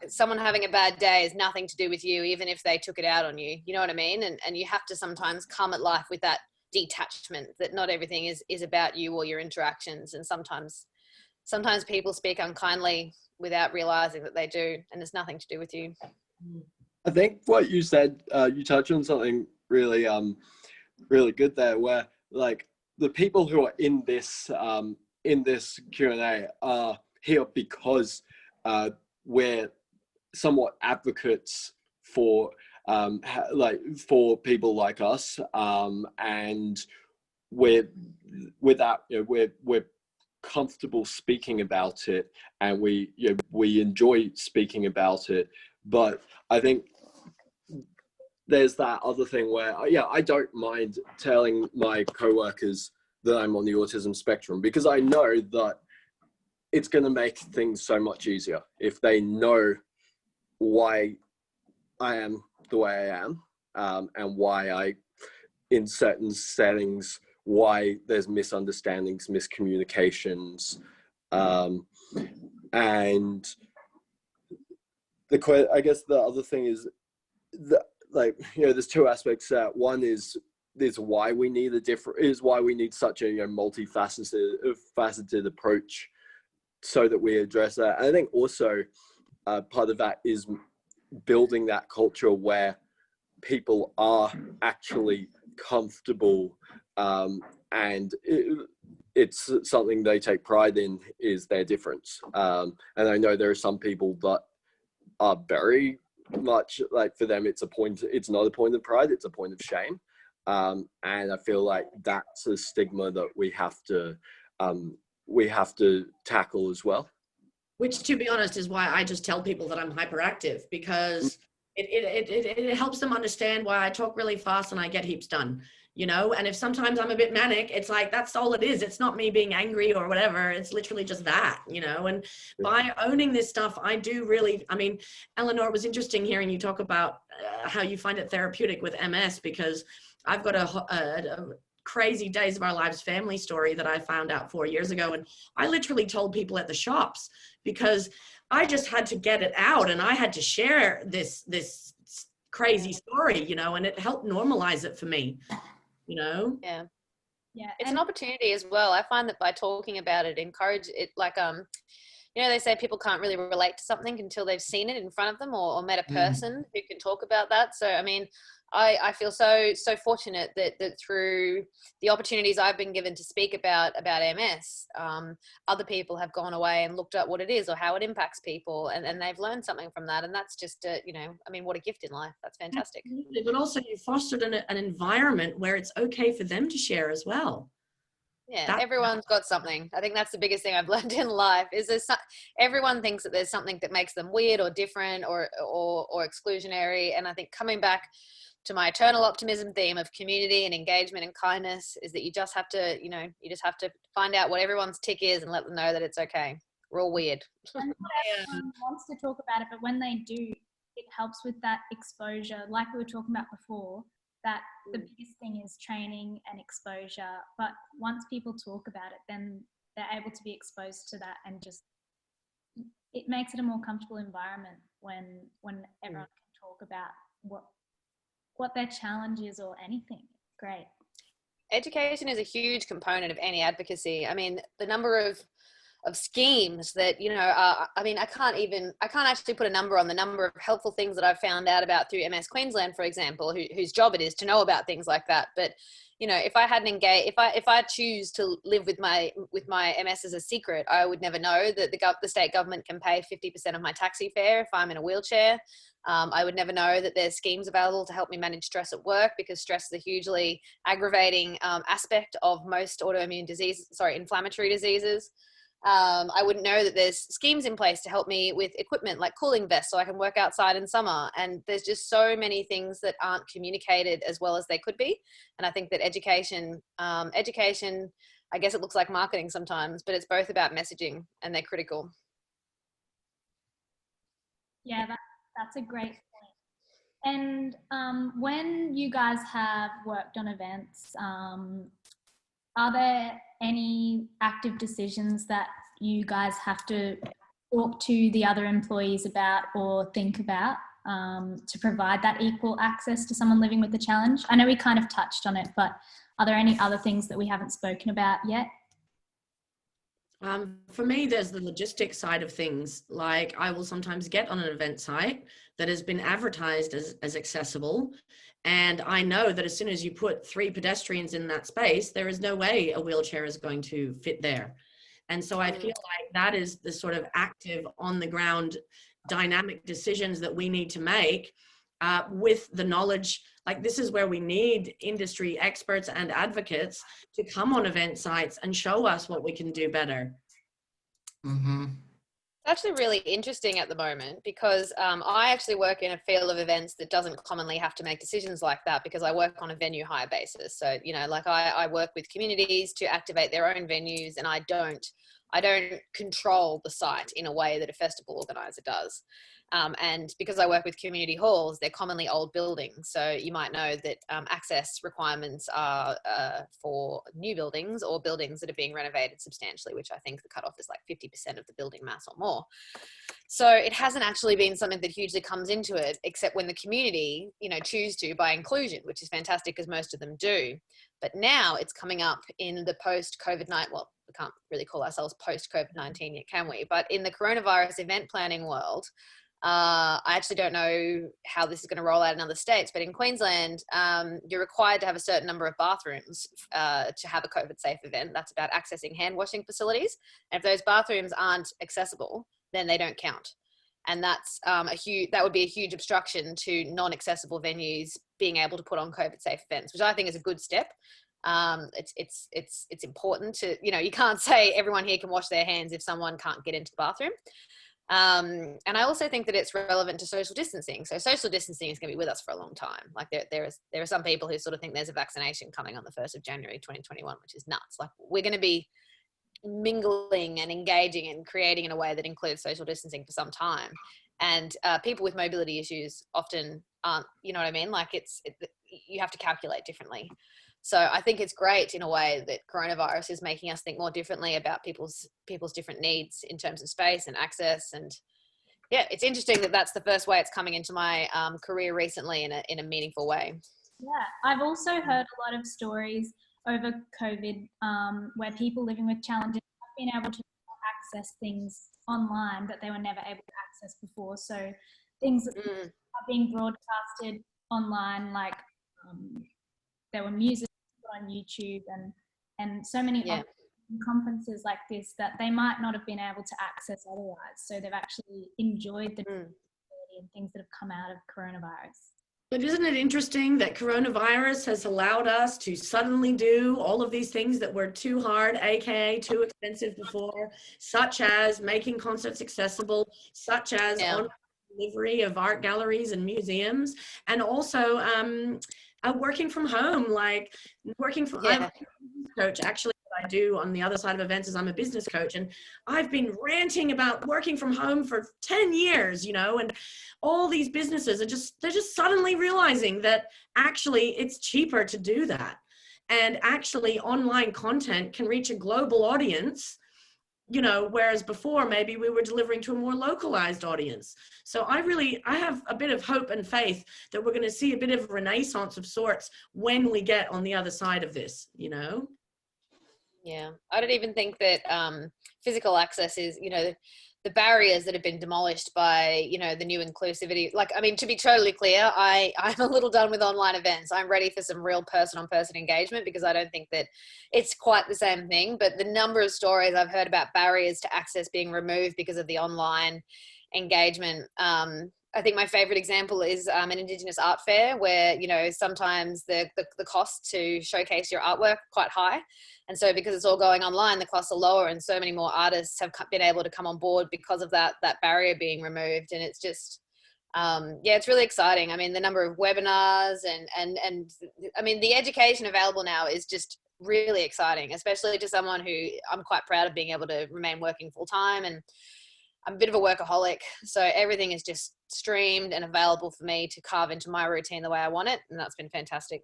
someone having a bad day has nothing to do with you, even if they took it out on you. You know what I mean? And you have to sometimes come at life with that detachment, that not everything is about you or your interactions. And sometimes people speak unkindly without realizing that they do, and it's nothing to do with you. I think what you said, you touched on something really really good there, where like the people who are in this Q&A are here because we're somewhat advocates for for people like us, and we're comfortable speaking about it, and we enjoy speaking about it. But I think there's that other thing where, I don't mind telling my coworkers that I'm on the autism spectrum, because I know that it's going to make things so much easier if they know why I am the way I am, and why in certain settings, why there's misunderstandings, miscommunications, and I guess the other thing is that, like, there's two aspects. One is why we need such a multifaceted approach, so that we address that. And I think also part of that is building that culture where people are actually comfortable, and it's something they take pride in, is their difference. And I know there are some people that are very much like, for them it's not a point of pride, it's a point of shame. And I feel like that's a stigma that we have to tackle as well. Which, to be honest, is why I just tell people that I'm hyperactive, because It helps them understand why I talk really fast and I get heaps done, you know. And if sometimes I'm a bit manic, it's like, that's all it is. It's not me being angry or whatever. It's literally just that, you know. And by owning this stuff, I do really, I mean, Eleanor, it was interesting hearing you talk about how you find it therapeutic with MS, because I've got a crazy days of our lives family story that I found out 4 years ago. And I literally told people at the shops, because I just had to get it out, and I had to share this crazy story, you know, and it helped normalize it for me, you know. Yeah, Yeah, it's an opportunity as well. I find that by talking about it, encourage it, like you know, they say people can't really relate to something until they've seen it in front of them, or met a person who can talk about that. So I mean, I feel so fortunate that through the opportunities I've been given to speak about MS, other people have gone away and looked at what it is or how it impacts people, and they've learned something from that. And that's just you know, I mean, what a gift in life. That's fantastic. Absolutely. But also you fostered an environment where it's okay for them to share as well. Yeah, everyone's got something. I think that's the biggest thing I've learned in life is everyone thinks that there's something that makes them weird or different or exclusionary. And I think coming back to my eternal optimism theme of community and engagement and kindness is that you just have to, you know, you just have to find out what everyone's tick is and let them know that it's okay. We're all weird. And not everyone wants to talk about it, but when they do, it helps with that exposure. Like we were talking about before, that the biggest thing is training and exposure. But once people talk about it, then they're able to be exposed to that, and just it makes it a more comfortable environment when everyone can talk about what their challenge is or anything. It's great. Education is a huge component of any advocacy. I mean, the number of schemes that, you know, I mean, I can't actually put a number on the number of helpful things that I've found out about through MS Queensland, for example, whose job it is to know about things like that. But, you know, if I hadn't engaged, if I choose to live with my MS as a secret, I would never know that the state government can pay 50% of my taxi fare if I'm in a wheelchair. I would never know that there's schemes available to help me manage stress at work, because stress is a hugely aggravating aspect of most inflammatory diseases. I wouldn't know that there's schemes in place to help me with equipment like cooling vests so I can work outside in summer. And there's just so many things that aren't communicated as well as they could be. And I think that education, I guess it looks like marketing sometimes, but it's both about messaging, and they're critical. Yeah, that's a great point. And when you guys have worked on events, are there any active decisions that you guys have to talk to the other employees about or think about to provide that equal access to someone living with the challenge? I know we kind of touched on it, but are there any other things that we haven't spoken about yet? For me, there's the logistics side of things. Like, I will sometimes get on an event site that has been advertised as accessible, and I know that as soon as you put 3 pedestrians in that space, there is no way a wheelchair is going to fit there. And so I feel like that is the sort of active, on the ground, dynamic decisions that we need to make with the knowledge. Like, this is where we need industry experts and advocates to come on event sites and show us what we can do better. Mm-hmm. It's actually really interesting at the moment, because I actually work in a field of events that doesn't commonly have to make decisions like that, because I work on a venue hire basis. So, you know, like I work with communities to activate their own venues, and I don't control the site in a way that a festival organizer does. And because I work with community halls, they're commonly old buildings. So you might know that access requirements are for new buildings or buildings that are being renovated substantially, which I think the cutoff is like 50% of the building mass or more. So it hasn't actually been something that hugely comes into it, except when the community, you know, choose to by inclusion, which is fantastic because most of them do. But now it's coming up in the post-COVID-19, well, we can't really call ourselves post-COVID-19 yet, can we? But in the coronavirus event planning world, I actually don't know how this is going to roll out in other states, but in Queensland, you're required to have a certain number of bathrooms to have a COVID-safe event. That's about accessing hand washing facilities. And if those bathrooms aren't accessible, then they don't count. And that's that would be a huge obstruction to non-accessible venues being able to put on COVID-safe events, which I think is a good step. It's important to, you know, you can't say everyone here can wash their hands if someone can't get into the bathroom. And I also think that it's relevant to social distancing. So social distancing is going to be with us for a long time. Like there are some people who sort of think there's a vaccination coming on the 1st of January 2021, which is nuts. Like we're going to be mingling and engaging and creating in a way that includes social distancing for some time. And people with mobility issues often aren't, you know what I mean? Like you have to calculate differently. So I think it's great in a way that coronavirus is making us think more differently about people's different needs in terms of space and access. And yeah, it's interesting that that's the first way it's coming into my career recently in a meaningful way. Yeah, I've also heard a lot of stories over COVID where people living with challenges have been able to access things online that they were never able to access before. So things that are being broadcasted online, like there were music on YouTube and so many conferences like this that they might not have been able to access otherwise. So they've actually enjoyed the and things that have come out of coronavirus. But isn't it interesting that coronavirus has allowed us to suddenly do all of these things that were too hard, aka too expensive before, such as making concerts accessible, such as on delivery of art galleries and museums, and also working from home, like working from I'm a coach actually. I do on the other side of events is I'm a business coach, and I've been ranting about working from home for 10 years, you know, and all these businesses are they're just suddenly realizing that actually it's cheaper to do that. And actually online content can reach a global audience, you know, whereas before maybe we were delivering to a more localized audience. So I have a bit of hope and faith that we're going to see a bit of a renaissance of sorts when we get on the other side of this, you know? Yeah, I don't even think that physical access is, you know, the barriers that have been demolished by, you know, the new inclusivity. Like, I mean, to be totally clear, I'm a little done with online events. I'm ready for some real person-on-person engagement because I don't think that it's quite the same thing. But the number of stories I've heard about barriers to access being removed because of the online engagement. I think my favorite example is an Indigenous art fair where, you know, sometimes the cost to showcase your artwork quite high. And so because it's all going online, the costs are lower and so many more artists have been able to come on board because of that barrier being removed. And it's just, it's really exciting. I mean, the number of webinars and I mean, the education available now is just really exciting, especially to someone who I'm quite proud of being able to remain working full time, and I'm a bit of a workaholic. So everything is just streamed and available for me to carve into my routine the way I want it. And that's been fantastic.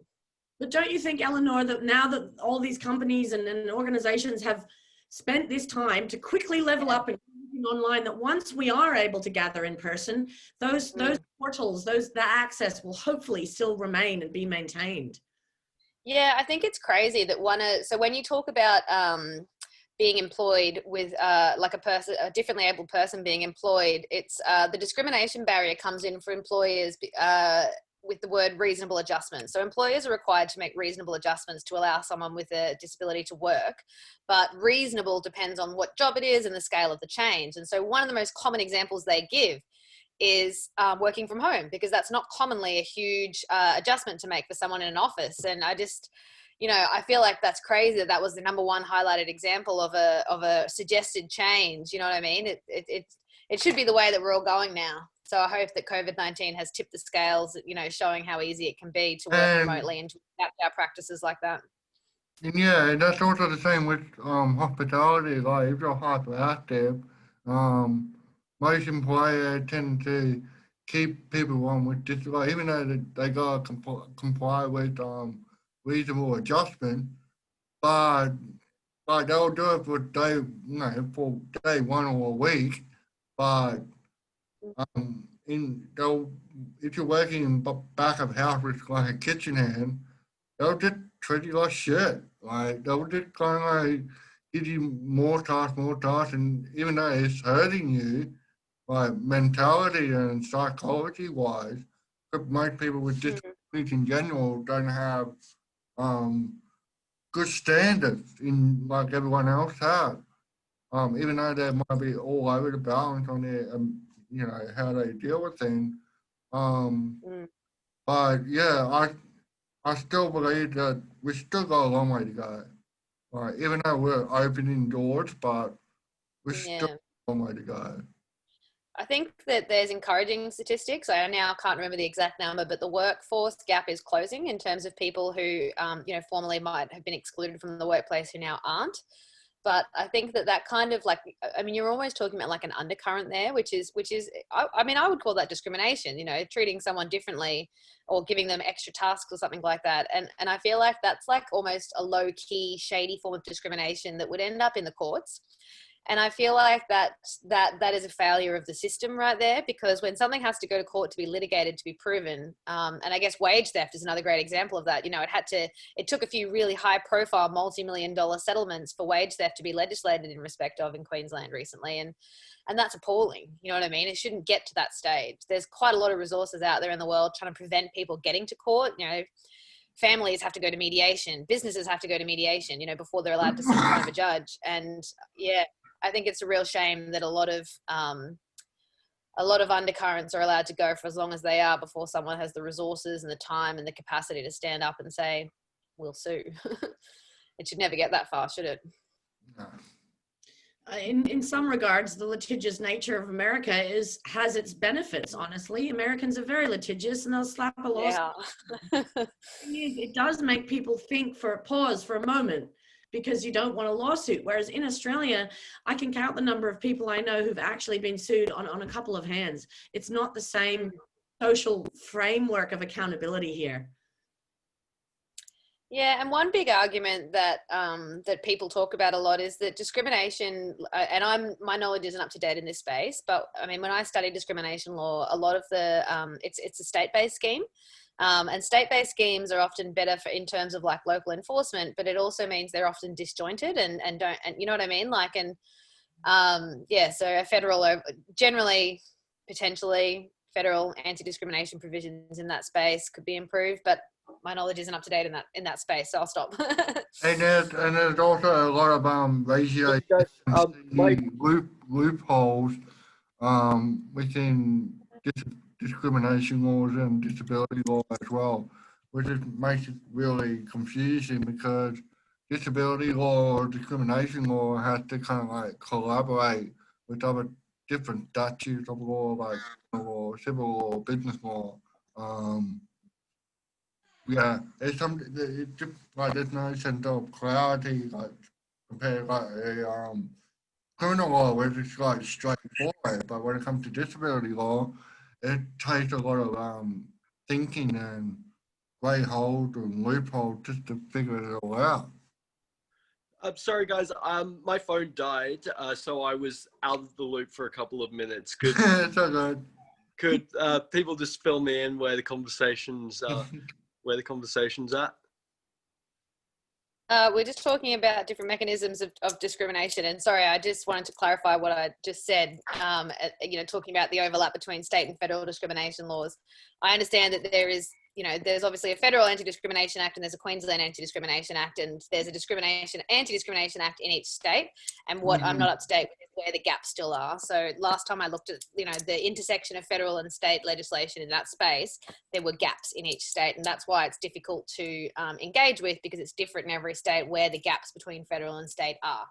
But don't you think, Eleanor, that now that all these companies and organizations have spent this time to quickly level up and online, that once we are able to gather in person, those portals, the access will hopefully still remain and be maintained? Yeah, I think it's crazy that so when you talk about being employed with like a differently able person being employed, it's the discrimination barrier comes in for employers with the word reasonable adjustments. So employers are required to make reasonable adjustments to allow someone with a disability to work, but reasonable depends on what job it is and the scale of the change. And so one of the most common examples they give is working from home, because that's not commonly a huge adjustment to make for someone in an office. And I just, you know, I feel like that's crazy that was the number one highlighted example of a suggested change. You know what I mean? It should be the way that we're all going now. So I hope that COVID-19 has tipped the scales, you know, showing how easy it can be to work remotely and to adapt our practices like that. And yeah, that's also the same with hospitality. Like if you're hyperactive, most employers tend to keep people on with this, like even though they gotta comply with reasonable adjustment, but like they'll do it for for day one or a week, but if you're working in back of house with like a kitchen hand, they'll just treat you like shit. Like they'll just kind of like give you more tasks, and even though it's hurting you, like mentality and psychology wise, most people with disabilities in general don't have good standards in like everyone else has. Even though they might be all over the balance on their, you know, how they deal with things. But yeah, I still believe that we still got a long way to go. Right, even though we're opening doors, but we still got a long way to go. I think that there's encouraging statistics. I now can't remember the exact number, but the workforce gap is closing in terms of people who, formerly might have been excluded from the workplace who now aren't. But I think that kind of like, I mean, you're almost talking about like an undercurrent there, which is, I mean, I would call that discrimination, treating someone differently or giving them extra tasks or something like that. And I feel like that's like almost a low key, shady form of discrimination that would end up in the courts. And I feel like that is a failure of the system right there, because when something has to go to court to be litigated, to be proven, and I guess wage theft is another great example of that. It took a few really high profile multi-million-dollar settlements for wage theft to be legislated in respect of in Queensland recently. And that's appalling. You know what I mean? It shouldn't get to that stage. There's quite a lot of resources out there in the world trying to prevent people getting to court. Families have to go to mediation, businesses have to go to mediation, before they're allowed to sit in front of a judge. And yeah, I think it's a real shame that a lot of undercurrents are allowed to go for as long as they are before someone has the resources and the time and the capacity to stand up and say, we'll sue. It should never get that far, should it? No. In some regards, the litigious nature of America has its benefits, honestly. Americans are very litigious, and they'll slap a lawsuit. Yeah. It does make people pause for a moment, because you don't want a lawsuit. Whereas in Australia, I can count the number of people I know who've actually been sued on a couple of hands. It's not the same social framework of accountability here. Yeah, and one big argument that that people talk about a lot is that discrimination, and my knowledge isn't up to date in this space, but I mean, when I studied discrimination law, a lot of the it's a state-based scheme, and state-based schemes are often better in terms of like local enforcement, but it also means they're often disjointed and don't, and you know what I mean, like, and so a federal, generally potentially federal anti-discrimination provisions in that space could be improved, but my knowledge isn't up to date in that space, so I'll stop. And there's also a lot of ratio loopholes within discrimination laws and disability law as well, which makes it really confusing, because disability law or discrimination law has to kind of like collaborate with other different statutes of law, like law, civil law, business law. Yeah, it's something like there's no sense of clarity, like compared like a criminal law where it's like straightforward, but when it comes to disability law, it takes a lot of thinking and grey holes and loopholes just to figure it all out. I'm sorry, guys. My phone died, so I was out of the loop for a couple of minutes. It's so good. Could people just fill me in where the conversation's at? We're just talking about different mechanisms of discrimination, and sorry, I just wanted to clarify what I just said. Talking about the overlap between state and federal discrimination laws. I understand that there's obviously a federal anti-discrimination act and there's a Queensland anti-discrimination act, and there's a anti-discrimination act in each state. And what I'm not up to date with is where the gaps still are. So last time I looked at, the intersection of federal and state legislation in that space, there were gaps in each state. And that's why it's difficult to engage with, because it's different in every state where the gaps between federal and state are.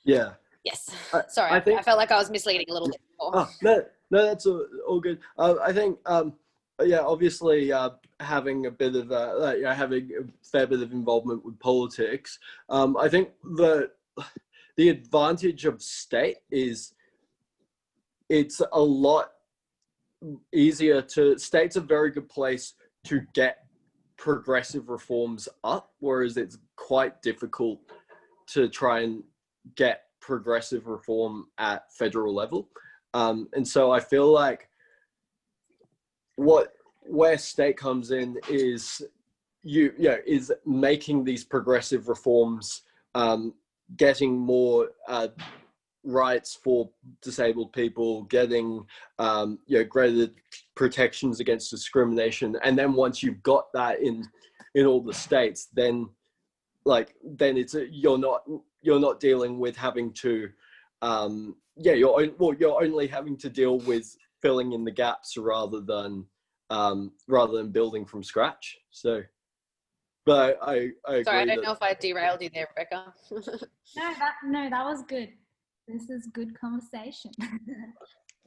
Yeah. Yes. Sorry, I felt like I was misleading a little bit more. No, that's all good. I think, obviously having a bit of having a fair bit of involvement with politics. I think the advantage of state is it's a lot easier state's a very good place to get progressive reforms up, whereas it's quite difficult to try and get progressive reform at federal level. And so I feel like where state comes in is is making these progressive reforms, getting more rights for disabled people, getting greater protections against discrimination, and then once you've got that in all the states, then it's you're not dealing with having to you're only having to deal with filling in the gaps rather than building from scratch. So, but I agree. Sorry, I don't know if I derailed you there, Rebecca. No, that was good. This is good conversation.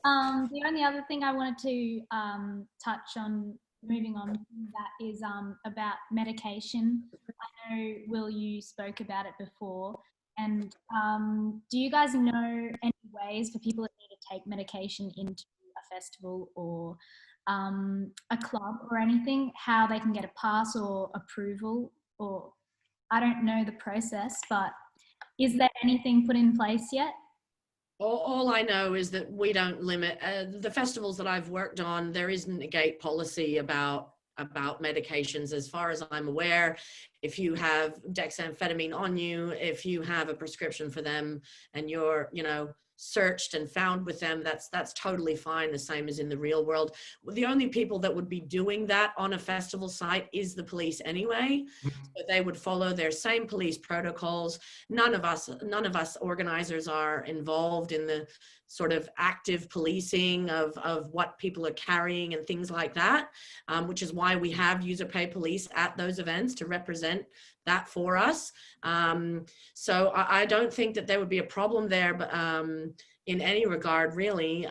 The only other thing I wanted to touch on, moving on from that, is about medication. I know, Will, you spoke about it before. And do you guys know any ways for people that need to take medication into a festival or a club or anything, how they can get a pass or approval? Or I don't know the process, but is there anything put in place yet? All I know is that we don't limit the festivals that I've worked on. There isn't a gate policy about medications, as far as I'm aware. If you have dexamphetamine on you, if you have a prescription for them, and you're, you know, searched and found with them, that's totally fine, the same as in the real world. The only people that would be doing that on a festival site is the police anyway. So they would follow their same police protocols. None of us organizers are involved in the sort of active policing of what people are carrying and things like that, which is why we have user pay police at those events to represent that for us. So I don't think that there would be a problem there, but in any regard, really.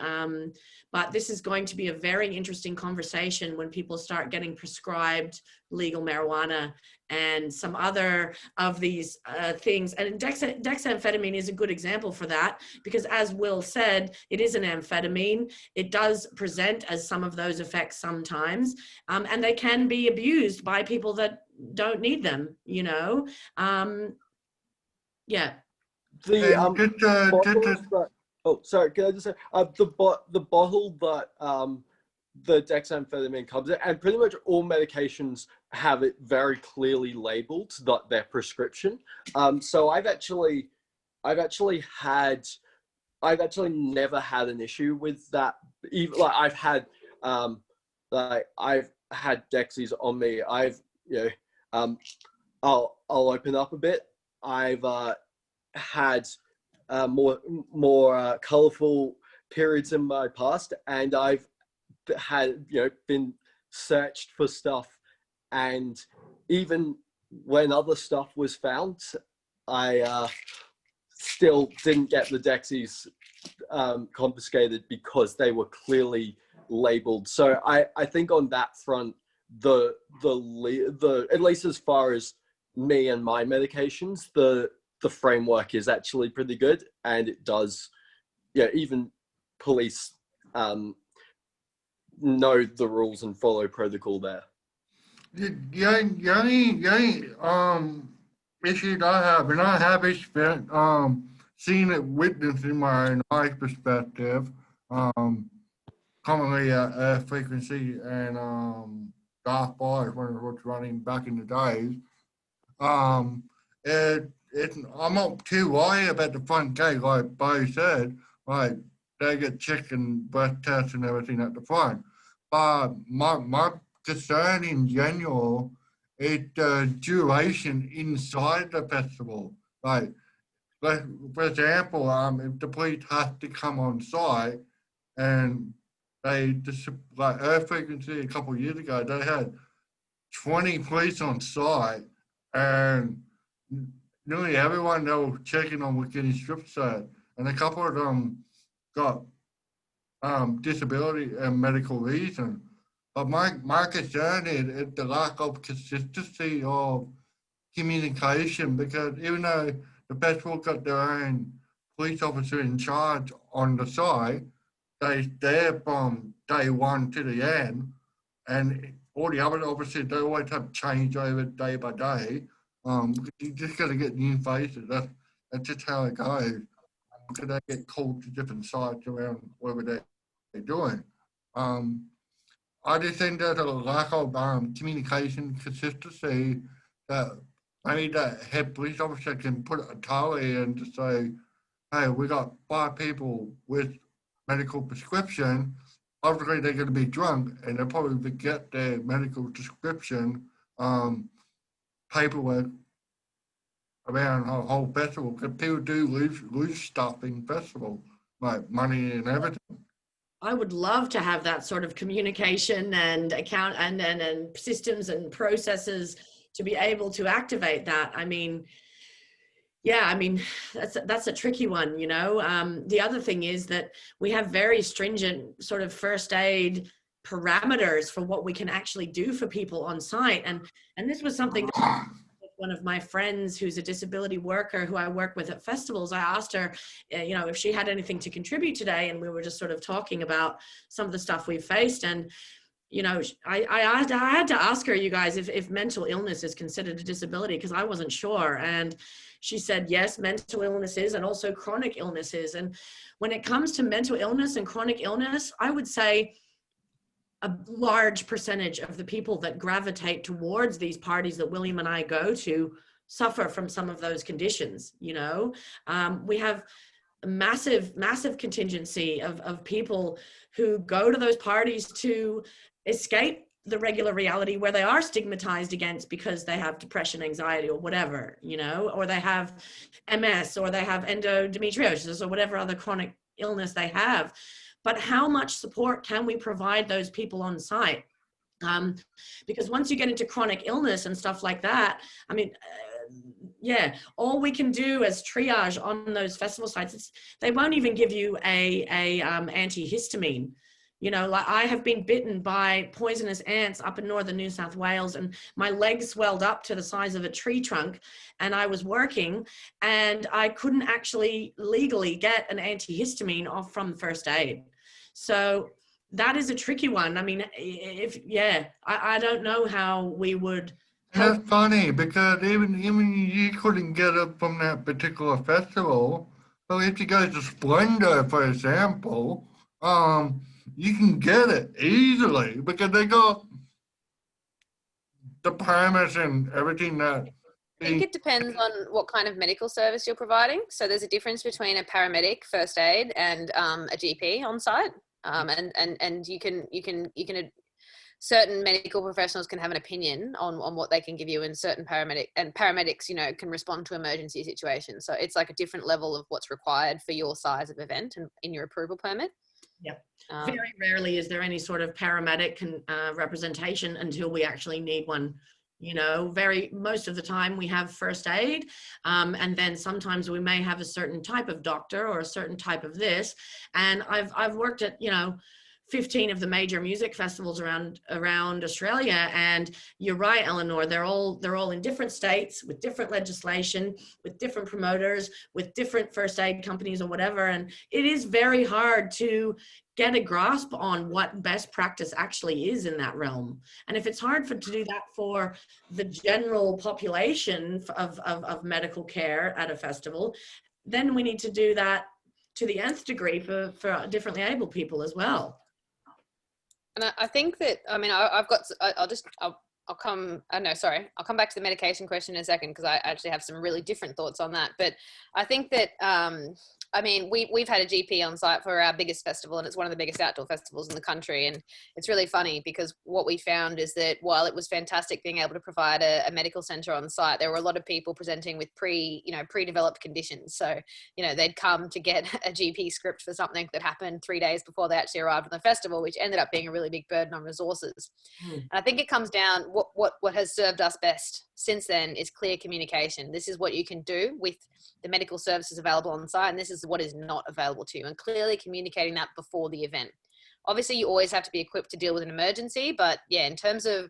But this is going to be a very interesting conversation when people start getting prescribed legal marijuana and some other of these things. And dexamphetamine is a good example for that, because as Will said, it is an amphetamine. It does present as some of those effects sometimes, and they can be abused by people that don't need them, you know. Yeah. Oh, sorry, can I just say, the bottle that the dexamphetamine comes in, and pretty much all medications have it very clearly labeled that their prescription. So I've actually never had an issue with that. Even like I've had Dexies on me. I'll open up a bit. I've had more colorful periods in my past, and I've had, been searched for stuff, and even when other stuff was found, I still didn't get the Dexies confiscated because they were clearly labeled. So I think on that front, the at least as far as me and my medications, the framework is actually pretty good, and it does, even police know the rules and follow protocol there. The only issue I have, and I have experience seen it witnessed in my own eye perspective, commonly at frequency and Darth Bars when it was running back in the days. I'm not too worried about the front gate, like Bo said. Like, they get checked and breath tests and everything at the front. But my concern in general is the duration inside the festival. Like, for example, if the police have to come on site, and they just, like Earth Frequency a couple of years ago, they had 20 police on site, and nearly everyone they were checking on was getting strip searched, and a couple of them got disability and medical reason. But my concern is the lack of consistency of communication, because even though the festival got their own police officer in charge on the side, they're there from day one to the end, and all the other officers, they always have change over day by day. You just got to get new faces. That's just how it goes. Because they get called to different sites around whatever they're doing. I just think there's a lack of communication consistency that maybe that head police officer can put a tally in to say, hey, we got 5 people with medical prescription. Obviously, they're going to be drunk, and they'll probably forget their medical prescription paperwork around a whole festival, because people do lose stuff in festival, like money and everything. I would love to have that sort of communication and account and systems and processes to be able to activate that. I mean, Yeah, I mean, that's a tricky one, you know. The other thing is that we have very stringent sort of first aid parameters for what we can actually do for people on site. And this was something that one of my friends who's a disability worker who I work with at festivals, I asked her, you know, if she had anything to contribute today. And we were just sort of talking about some of the stuff we've faced. And you know, I had to ask her, you guys, if mental illness is considered a disability, because I wasn't sure. And she said, yes, mental illness is, and also chronic illnesses. And when it comes to mental illness and chronic illness, I would say a large percentage of the people that gravitate towards these parties that William and I go to suffer from some of those conditions. You know, we have a massive contingency of people who go to those parties to escape the regular reality where they are stigmatized against because they have depression, anxiety, or whatever, you know, or they have MS, or they have endometriosis, or whatever other chronic illness they have. But how much support can we provide those people on site? Because once you get into chronic illness and stuff like that, I mean, yeah, all we can do as triage on those festival sites, they won't even give you a antihistamine. You know, like I have been bitten by poisonous ants up in northern New South Wales, and my legs swelled up to the size of a tree trunk, and I was working and I couldn't actually legally get an antihistamine off from first aid. So that is a tricky one. I mean, I don't know how we would. That's funny because even you couldn't get it from that particular festival. So if you go to Splendor, for example, you can get it easily because they got the premise and everything that. I think it depends on what kind of medical service you're providing. So there's a difference between a paramedic, first aid, and a GP on site. And you can certain medical professionals can have an opinion on what they can give you, and certain paramedics, you know, can respond to emergency situations. So it's like a different level of what's required for your size of event and in your approval permit. Yep. Very rarely is there any sort of paramedic representation until we actually need one. You know, most of the time we have first aid, and then sometimes we may have a certain type of doctor or a certain type of this. And I've worked at, you know, 15 of the major music festivals around Australia, and you're right, Eleanor, they're all in different states with different legislation, with different promoters, with different first aid companies or whatever, and it is very hard to get a grasp on what best practice actually is in that realm. And if it's hard to do that for the general population of medical care at a festival, then we need to do that to the nth degree for differently able people as well. And I think that, I mean, I'll come back to the medication question in a second, because I actually have some really different thoughts on that. But I think that, I mean, we've had a GP on site for our biggest festival, and it's one of the biggest outdoor festivals in the country. And it's really funny because what we found is that while it was fantastic being able to provide a medical center on site, there were a lot of people presenting with pre-developed conditions. So, you know, they'd come to get a GP script for something that happened 3 days before they actually arrived on the festival, which ended up being a really big burden on resources. And I think it comes down, what has served us best since then is clear communication. This is what you can do with the medical services available on site, and this is what is not available to you, and clearly communicating that before the event. Obviously, you always have to be equipped to deal with an emergency, but yeah, in terms of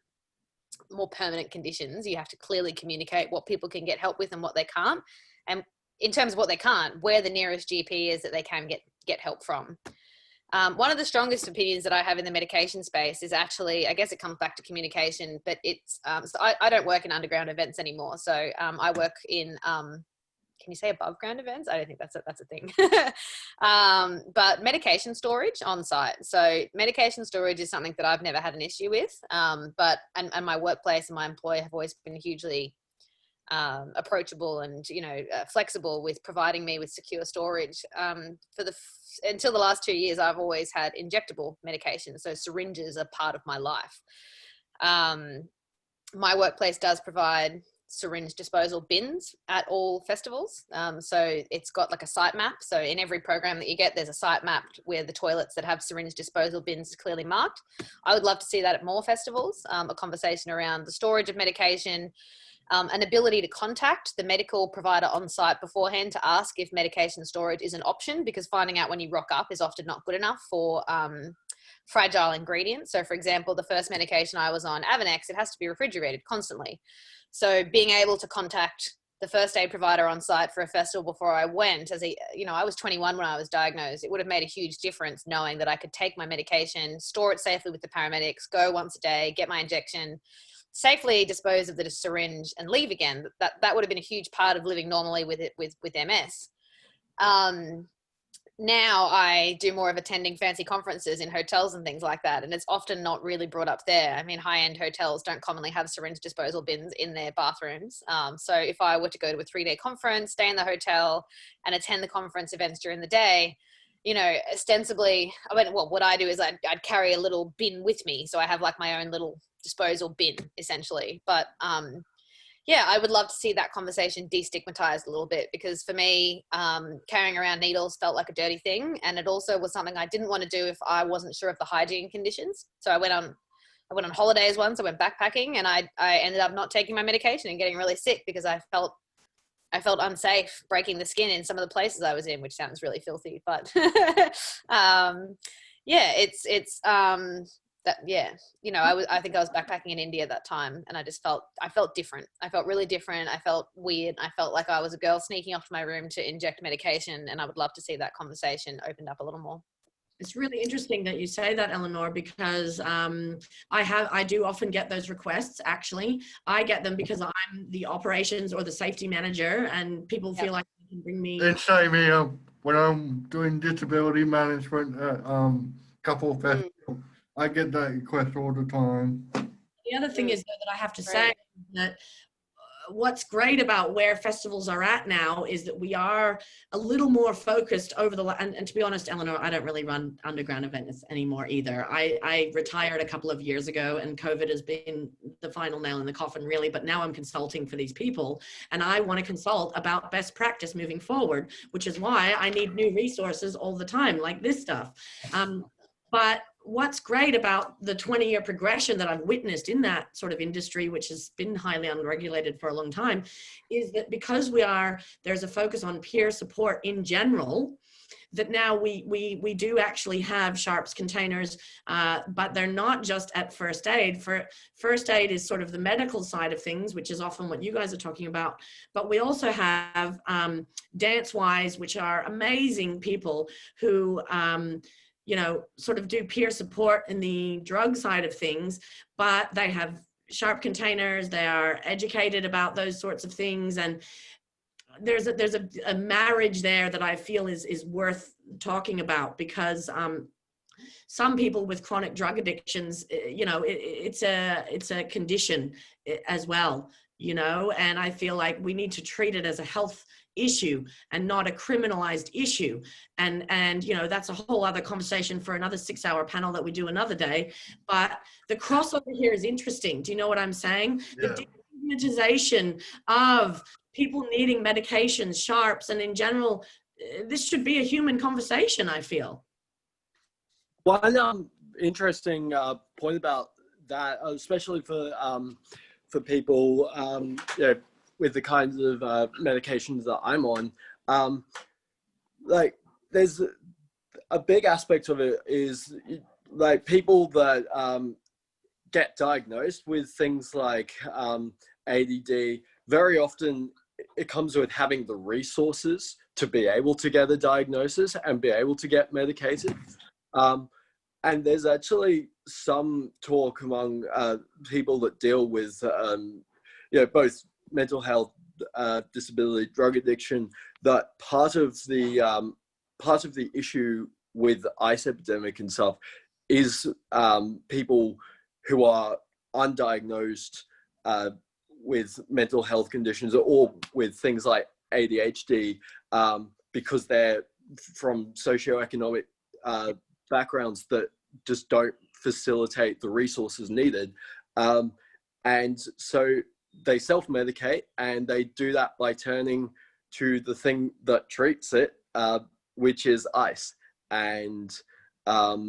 more permanent conditions, you have to clearly communicate what people can get help with and what they can't. And in terms of what they can't, where the nearest GP is that they can get help from. One of the strongest opinions that I have in the medication space is actually, I guess it comes back to communication, but it's, so I don't work in underground events anymore. So I work in, can you say above ground events? I don't think that's a thing. But medication storage on site. So medication storage is something that I've never had an issue with. But my workplace and my employer have always been hugely approachable and, you know, flexible with providing me with secure storage. Until the last 2 years, I've always had injectable medication. So syringes are part of my life. My workplace does provide syringe disposal bins at all festivals. So it's got like a site map. So in every program that you get, there's a site map where the toilets that have syringe disposal bins clearly marked. I would love to see that at more festivals, a conversation around the storage of medication, An ability to contact the medical provider on site beforehand to ask if medication storage is an option, because finding out when you rock up is often not good enough for fragile ingredients. So for example, the first medication I was on, Avonex, it has to be refrigerated constantly. So being able to contact the first aid provider on site for a festival before I went, I was 21 when I was diagnosed, it would have made a huge difference knowing that I could take my medication, store it safely with the paramedics, go once a day, get my injection, safely dispose of the syringe and leave again. That would have been a huge part of living normally with MS. Now I do more of attending fancy conferences in hotels and things like that, and it's often not really brought up there. I mean, high-end hotels don't commonly have syringe disposal bins in their bathrooms. So if I were to go to a 3-day conference, stay in the hotel and attend the conference events during the day, ostensibly, what I do is I'd carry a little bin with me. So I have like my own little disposal bin essentially. But yeah, I would love to see that conversation destigmatized a little bit, because for me, carrying around needles felt like a dirty thing. And it also was something I didn't want to do if I wasn't sure of the hygiene conditions. So I went on holidays once, I went backpacking, and I ended up not taking my medication and getting really sick because I felt unsafe breaking the skin in some of the places I was in, which sounds really filthy, but yeah, I think I was backpacking in India at that time, and I felt different. I felt really different. I felt weird. I felt like I was a girl sneaking off to my room to inject medication, and I would love to see that conversation opened up a little more. It's really interesting that you say that, Eleanor, because I do often get those requests. Actually, I get them because I'm the operations or the safety manager, and people feel like they can bring me. And same here when I'm doing disability management at couple of festivals. I get that request all the time. The other thing is that I have to say that what's great about where festivals are at now is that we are a little more focused over and to be honest, Eleanor, I don't really run underground events anymore either. I retired a couple of years ago, and COVID has been the final nail in the coffin, really, but now I'm consulting for these people, and I want to consult about best practice moving forward, which is why I need new resources all the time, like this stuff. But what's great about the 20-year progression that I've witnessed in that sort of industry, which has been highly unregulated for a long time, is that because there's a focus on peer support in general, that now we do actually have sharps containers, but they're not just at first aid. First aid is sort of the medical side of things, which is often what you guys are talking about. But we also have DanceWise, which are amazing people who sort of do peer support in the drug side of things, but they have sharp containers, they are educated about those sorts of things. And there's a marriage there that I feel is worth talking about, because some people with chronic drug addictions, it's a condition as well, and I feel like we need to treat it as a health issue and not a criminalized issue, and that's a whole other conversation for another 6-hour panel that we do another day. But the crossover here is interesting. Do you know what I'm saying? Yeah. The destigmatization of people needing medications, sharps, and in general, this should be a human conversation, I feel. One interesting point about that, especially for people with the kinds of medications that I'm on, like there's a big aspect of it is like people that get diagnosed with things like ADD, very often it comes with having the resources to be able to get a diagnosis and be able to get medicated. And there's actually some talk among people that deal with both mental health, disability, drug addiction, that part of the issue with the ICE epidemic and stuff is people who are undiagnosed with mental health conditions or with things like ADHD, because they're from socioeconomic backgrounds that just don't facilitate the resources needed. And so they self-medicate, and they do that by turning to the thing that treats it, which is ICE. And I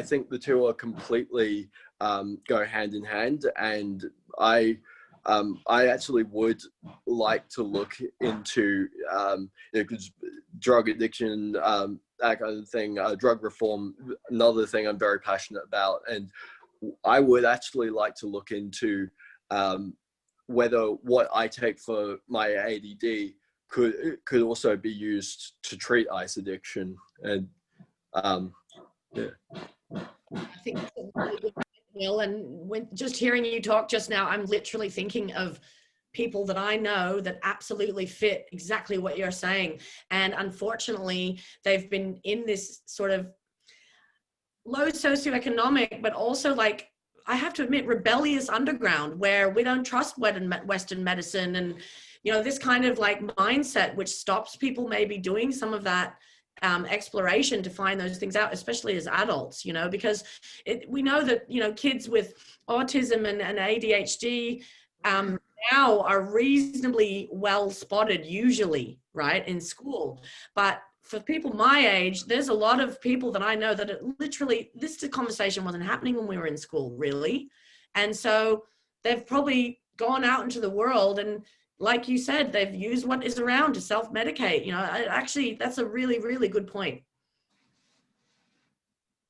think the two are completely go hand in hand. And I I actually would like to look into because drug addiction, that kind of thing, drug reform, another thing I'm very passionate about. And I would actually like to look into whether what I take for my ADD could also be used to treat ice addiction. And yeah. I think that's a really good point, Will. And when just hearing you talk just now, I'm literally thinking of people that I know that absolutely fit exactly what you're saying. And unfortunately, they've been in this sort of low socioeconomic, but also, like, I have to admit, rebellious underground where we don't trust Western medicine, and this kind of like mindset which stops people maybe doing some of that exploration to find those things out, especially as adults, because we know that kids with autism and ADHD now are reasonably well spotted usually, right, in school. But for people my age, there's a lot of people that I know that literally this conversation wasn't happening when we were in school, really. And so they've probably gone out into the world and, like you said, they've used what is around to self-medicate. Actually, that's a really, really good point.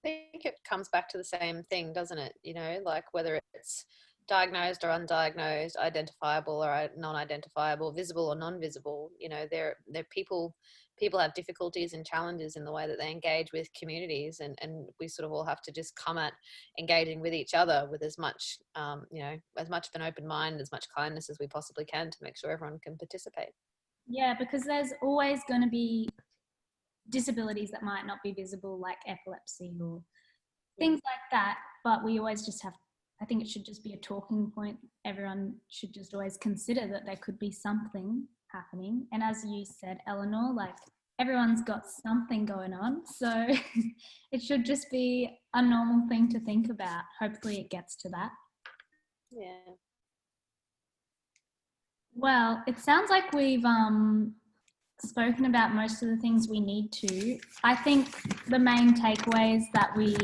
I think it comes back to the same thing, doesn't it? Like whether it's diagnosed or undiagnosed, identifiable or non-identifiable, visible or non-visible, they're people have difficulties and challenges in the way that they engage with communities, and we sort of all have to just come at engaging with each other with as much as much of an open mind, as much kindness as we possibly can, to make sure everyone can participate. Yeah, because there's always going to be disabilities that might not be visible, like epilepsy or things like that, but we always just have, I think it should just be a talking point. Everyone should just always consider that there could be something happening. And as you said, Eleanor, like everyone's got something going on. So it should just be a normal thing to think about. Hopefully it gets to that. Yeah. Well, it sounds like we've spoken about most of the things we need to. I think the main takeaways that we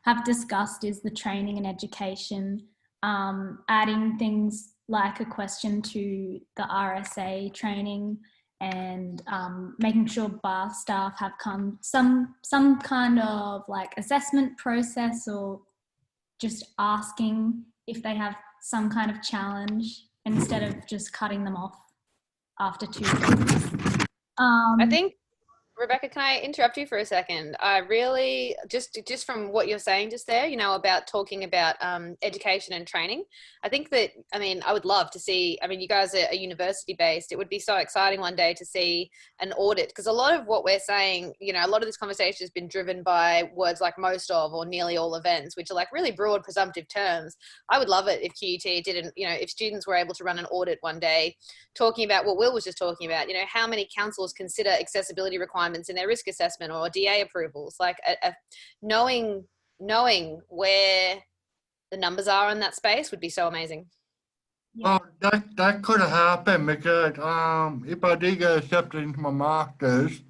have discussed is the training and education, adding things like a question to the RSA training, and making sure bar staff have some kind of like assessment process, or just asking if they have some kind of challenge instead of just cutting them off after 2 weeks. I think, Rebecca, can I interrupt you for a second? I really, just from what you're saying just there, about talking about education and training, I think that, I would love to see, you guys are university based. It would be so exciting one day to see an audit, because a lot of what we're saying, a lot of this conversation has been driven by words like most of or nearly all events, which are like really broad presumptive terms. I would love it if QUT didn't, if students were able to run an audit one day talking about what Will was just talking about, how many councils consider accessibility requirements in their risk assessment or DA approvals, like knowing where the numbers are in that space would be so amazing. Yeah. Well, that could have happened because if I did get accepted into my master's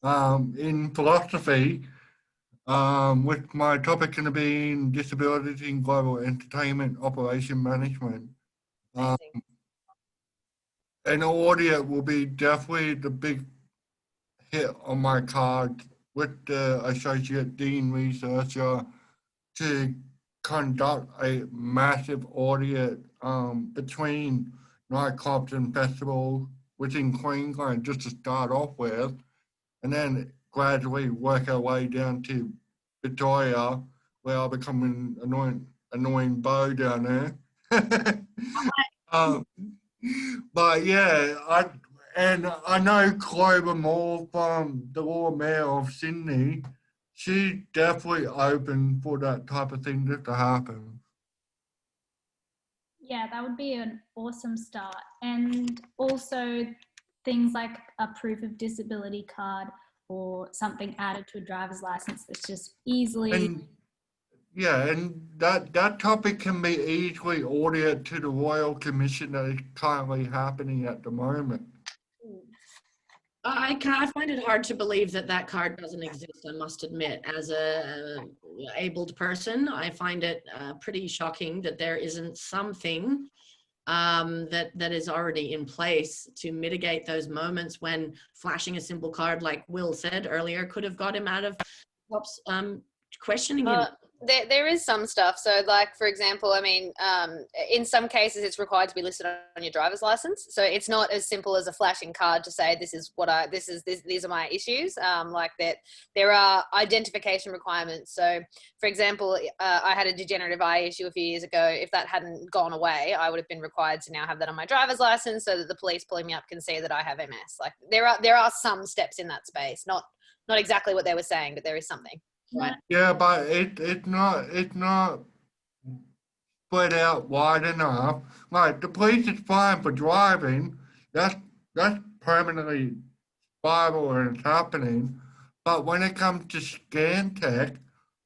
in philosophy, with my topic going to be in disabilities in global entertainment operation management, an audit will be definitely the big hit on my card with the associate dean researcher to conduct a massive audit between nightclubs and festivals within Queensland, just to start off with, and then gradually work our way down to Victoria, where I'll become an annoying beau down there. But yeah, I know Clover Moore from the Lord Mayor of Sydney. She's definitely open for that type of thing just to happen. Yeah, that would be an awesome start. And also things like a proof of disability card or something added to a driver's license that's just easily... And that topic can be easily audited to the Royal Commission that is currently happening at the moment. I find it hard to believe that card doesn't exist, I must admit. As a abled person, I find it pretty shocking that there isn't something that is already in place to mitigate those moments when flashing a simple card, like Will said earlier, could have got him out of cops questioning him. There is some stuff. So like, for example, I mean, in some cases it's required to be listed on your driver's license. So it's not as simple as a flashing card to say, these are my issues. Like that there are identification requirements. So for example, I had a degenerative eye issue a few years ago. If that hadn't gone away, I would have been required to now have that on my driver's license so that the police pulling me up can see that I have MS. Like there are some steps in that space, not exactly what they were saying, but there is something. Right. Yeah, but it's not spread out wide enough. Like the police is fine for driving. That's permanently viable and it's happening. But when it comes to scan tech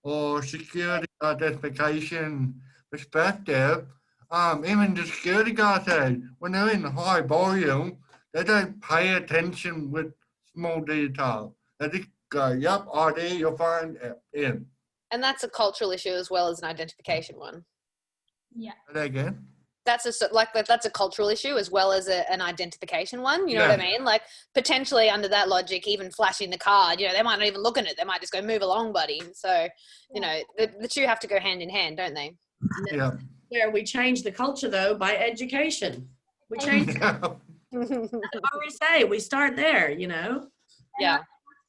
or security identification perspective, even the security guard said when they're in high volume, they don't pay attention with small detail. They just go, yep, ID, you'll find it in. And that's a cultural issue as well as an identification one. Yeah. Say that again. That's a cultural issue as well as an identification one. You know what I mean? Like potentially under that logic, even flashing the card, you know, they might not even look at it. They might just go, move along, buddy. So, you know, the two have to go hand in hand, don't they? Yeah. Where we change the culture though by education. We change RSA. We start there, you know. Yeah.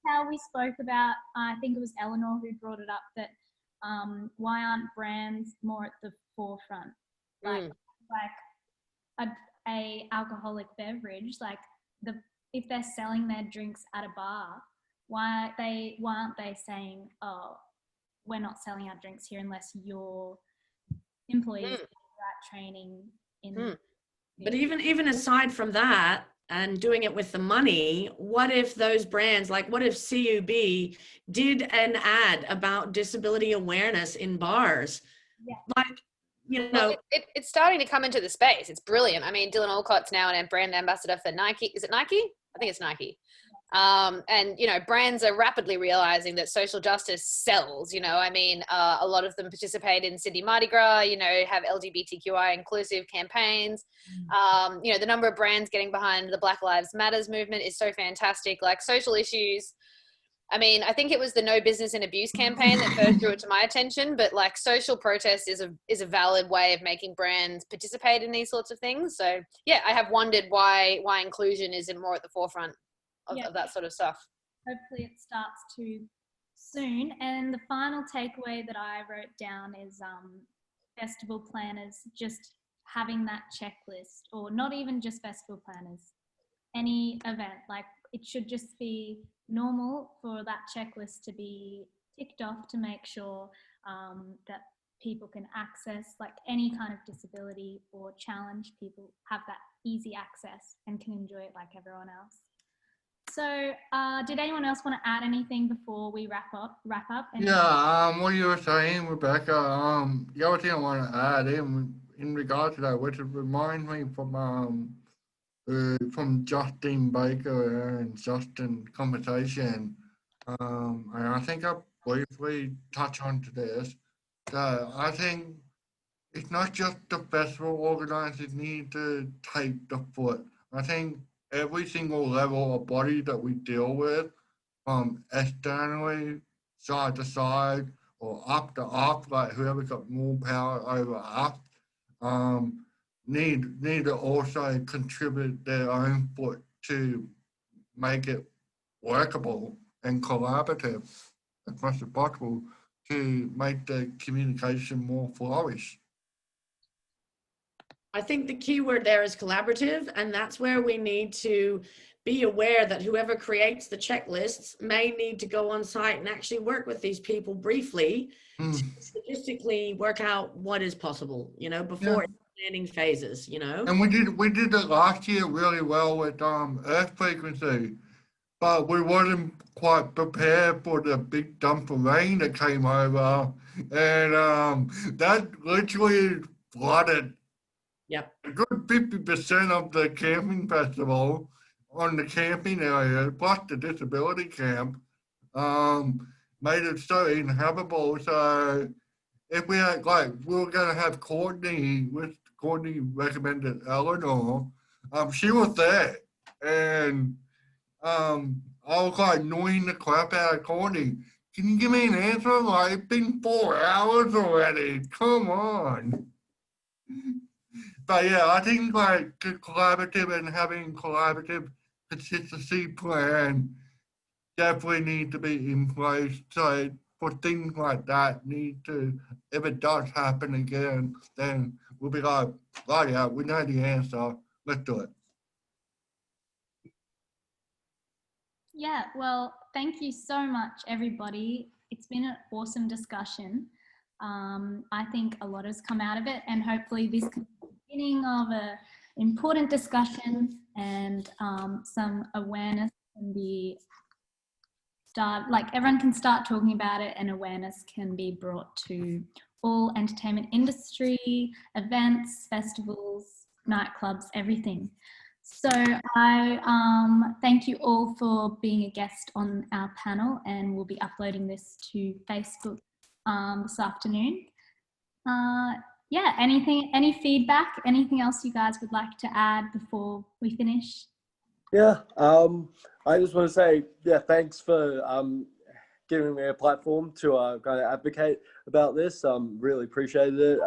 How we spoke about, I think it was Eleanor who brought it up, that why aren't brands more at the forefront? Like a alcoholic beverage, like if they're selling their drinks at a bar, why aren't they saying, oh, we're not selling our drinks here unless your employees get that training in. But even aside from that, and doing it with the money, what if those brands, like what if CUB did an ad about disability awareness in bars? Yeah. Like, you know. Well, it's starting to come into the space. It's brilliant. I mean, Dylan Alcott's now a brand ambassador for Nike. Is it Nike? I think it's Nike. And, you know, brands are rapidly realizing that social justice sells, you know, I mean, a lot of them participate in Sydney Mardi Gras, you know, have LGBTQI inclusive campaigns. You know, the number of brands getting behind the Black Lives Matters movement is so fantastic. Like social issues. I mean, I think it was the No Business in Abuse campaign that first drew it to my attention, but like social protest is a valid way of making brands participate in these sorts of things. So yeah, I have wondered why inclusion isn't more at the forefront of that sort of stuff. Hopefully it starts to soon. And the final takeaway that I wrote down is festival planners just having that checklist, or not even just festival planners, any event, like it should just be normal for that checklist to be ticked off to make sure that people can access, like any kind of disability or challenge, people have that easy access and can enjoy it like everyone else. So did anyone else want to add anything before we wrap up? Yeah, what you were saying, Rebecca, the other thing I want to add in regard to that, which reminds me from Justin Baker and Justin conversation, and I think I'll briefly touch on to this, that I think it's not just the festival organizers need to take the foot. I think every single level of body that we deal with, from externally, side to side, or up to up, like whoever got more power over us, need to also contribute their own foot to make it workable and collaborative as much as possible to make the communication more flourish. I think the key word there is collaborative, and that's where we need to be aware that whoever creates the checklists may need to go on site and actually work with these people briefly to statistically work out what is possible, you know, before planning phases, you know. And we did it last year really well with earth frequency, but we wasn't quite prepared for the big dump of rain that came over, and that literally flooded a good 50% of the camping festival on the camping area, plus the disability camp, made it so inhabitable. So if we had, like, we were going to have Courtney Courtney recommended Eleanor, she was there, and I was like annoying the crap out of Courtney. Can you give me an answer? Like, it's been 4 hours already. Come on. But yeah, I think like the collaborative and having collaborative consistency plan definitely need to be in place. So for things like that need to, if it does happen again, then we'll be like, right, yeah, we know the answer. Let's do it. Yeah, well, thank you so much, everybody. It's been an awesome discussion. I think a lot has come out of it, and hopefully this can be the beginning of an important discussion, and some awareness can be like everyone can start talking about it, and awareness can be brought to all entertainment industry, events, festivals, nightclubs, everything. So I thank you all for being a guest on our panel, and we'll be uploading this to Facebook this afternoon. Yeah, any feedback, anything else you guys would like to add before we finish? Yeah, I just want to say, yeah, thanks for giving me a platform to kind of advocate about this. Really appreciated it.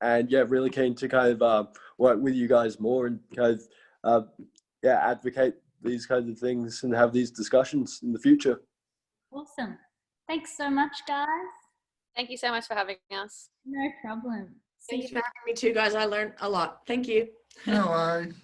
And yeah, really keen to kind of work with you guys more and kind of, yeah, advocate these kinds of things and have these discussions in the future. Awesome. Thanks so much, guys. Thank you so much for having us. No problem. Thanks for having me too, guys. I learned a lot. Thank you. No worries.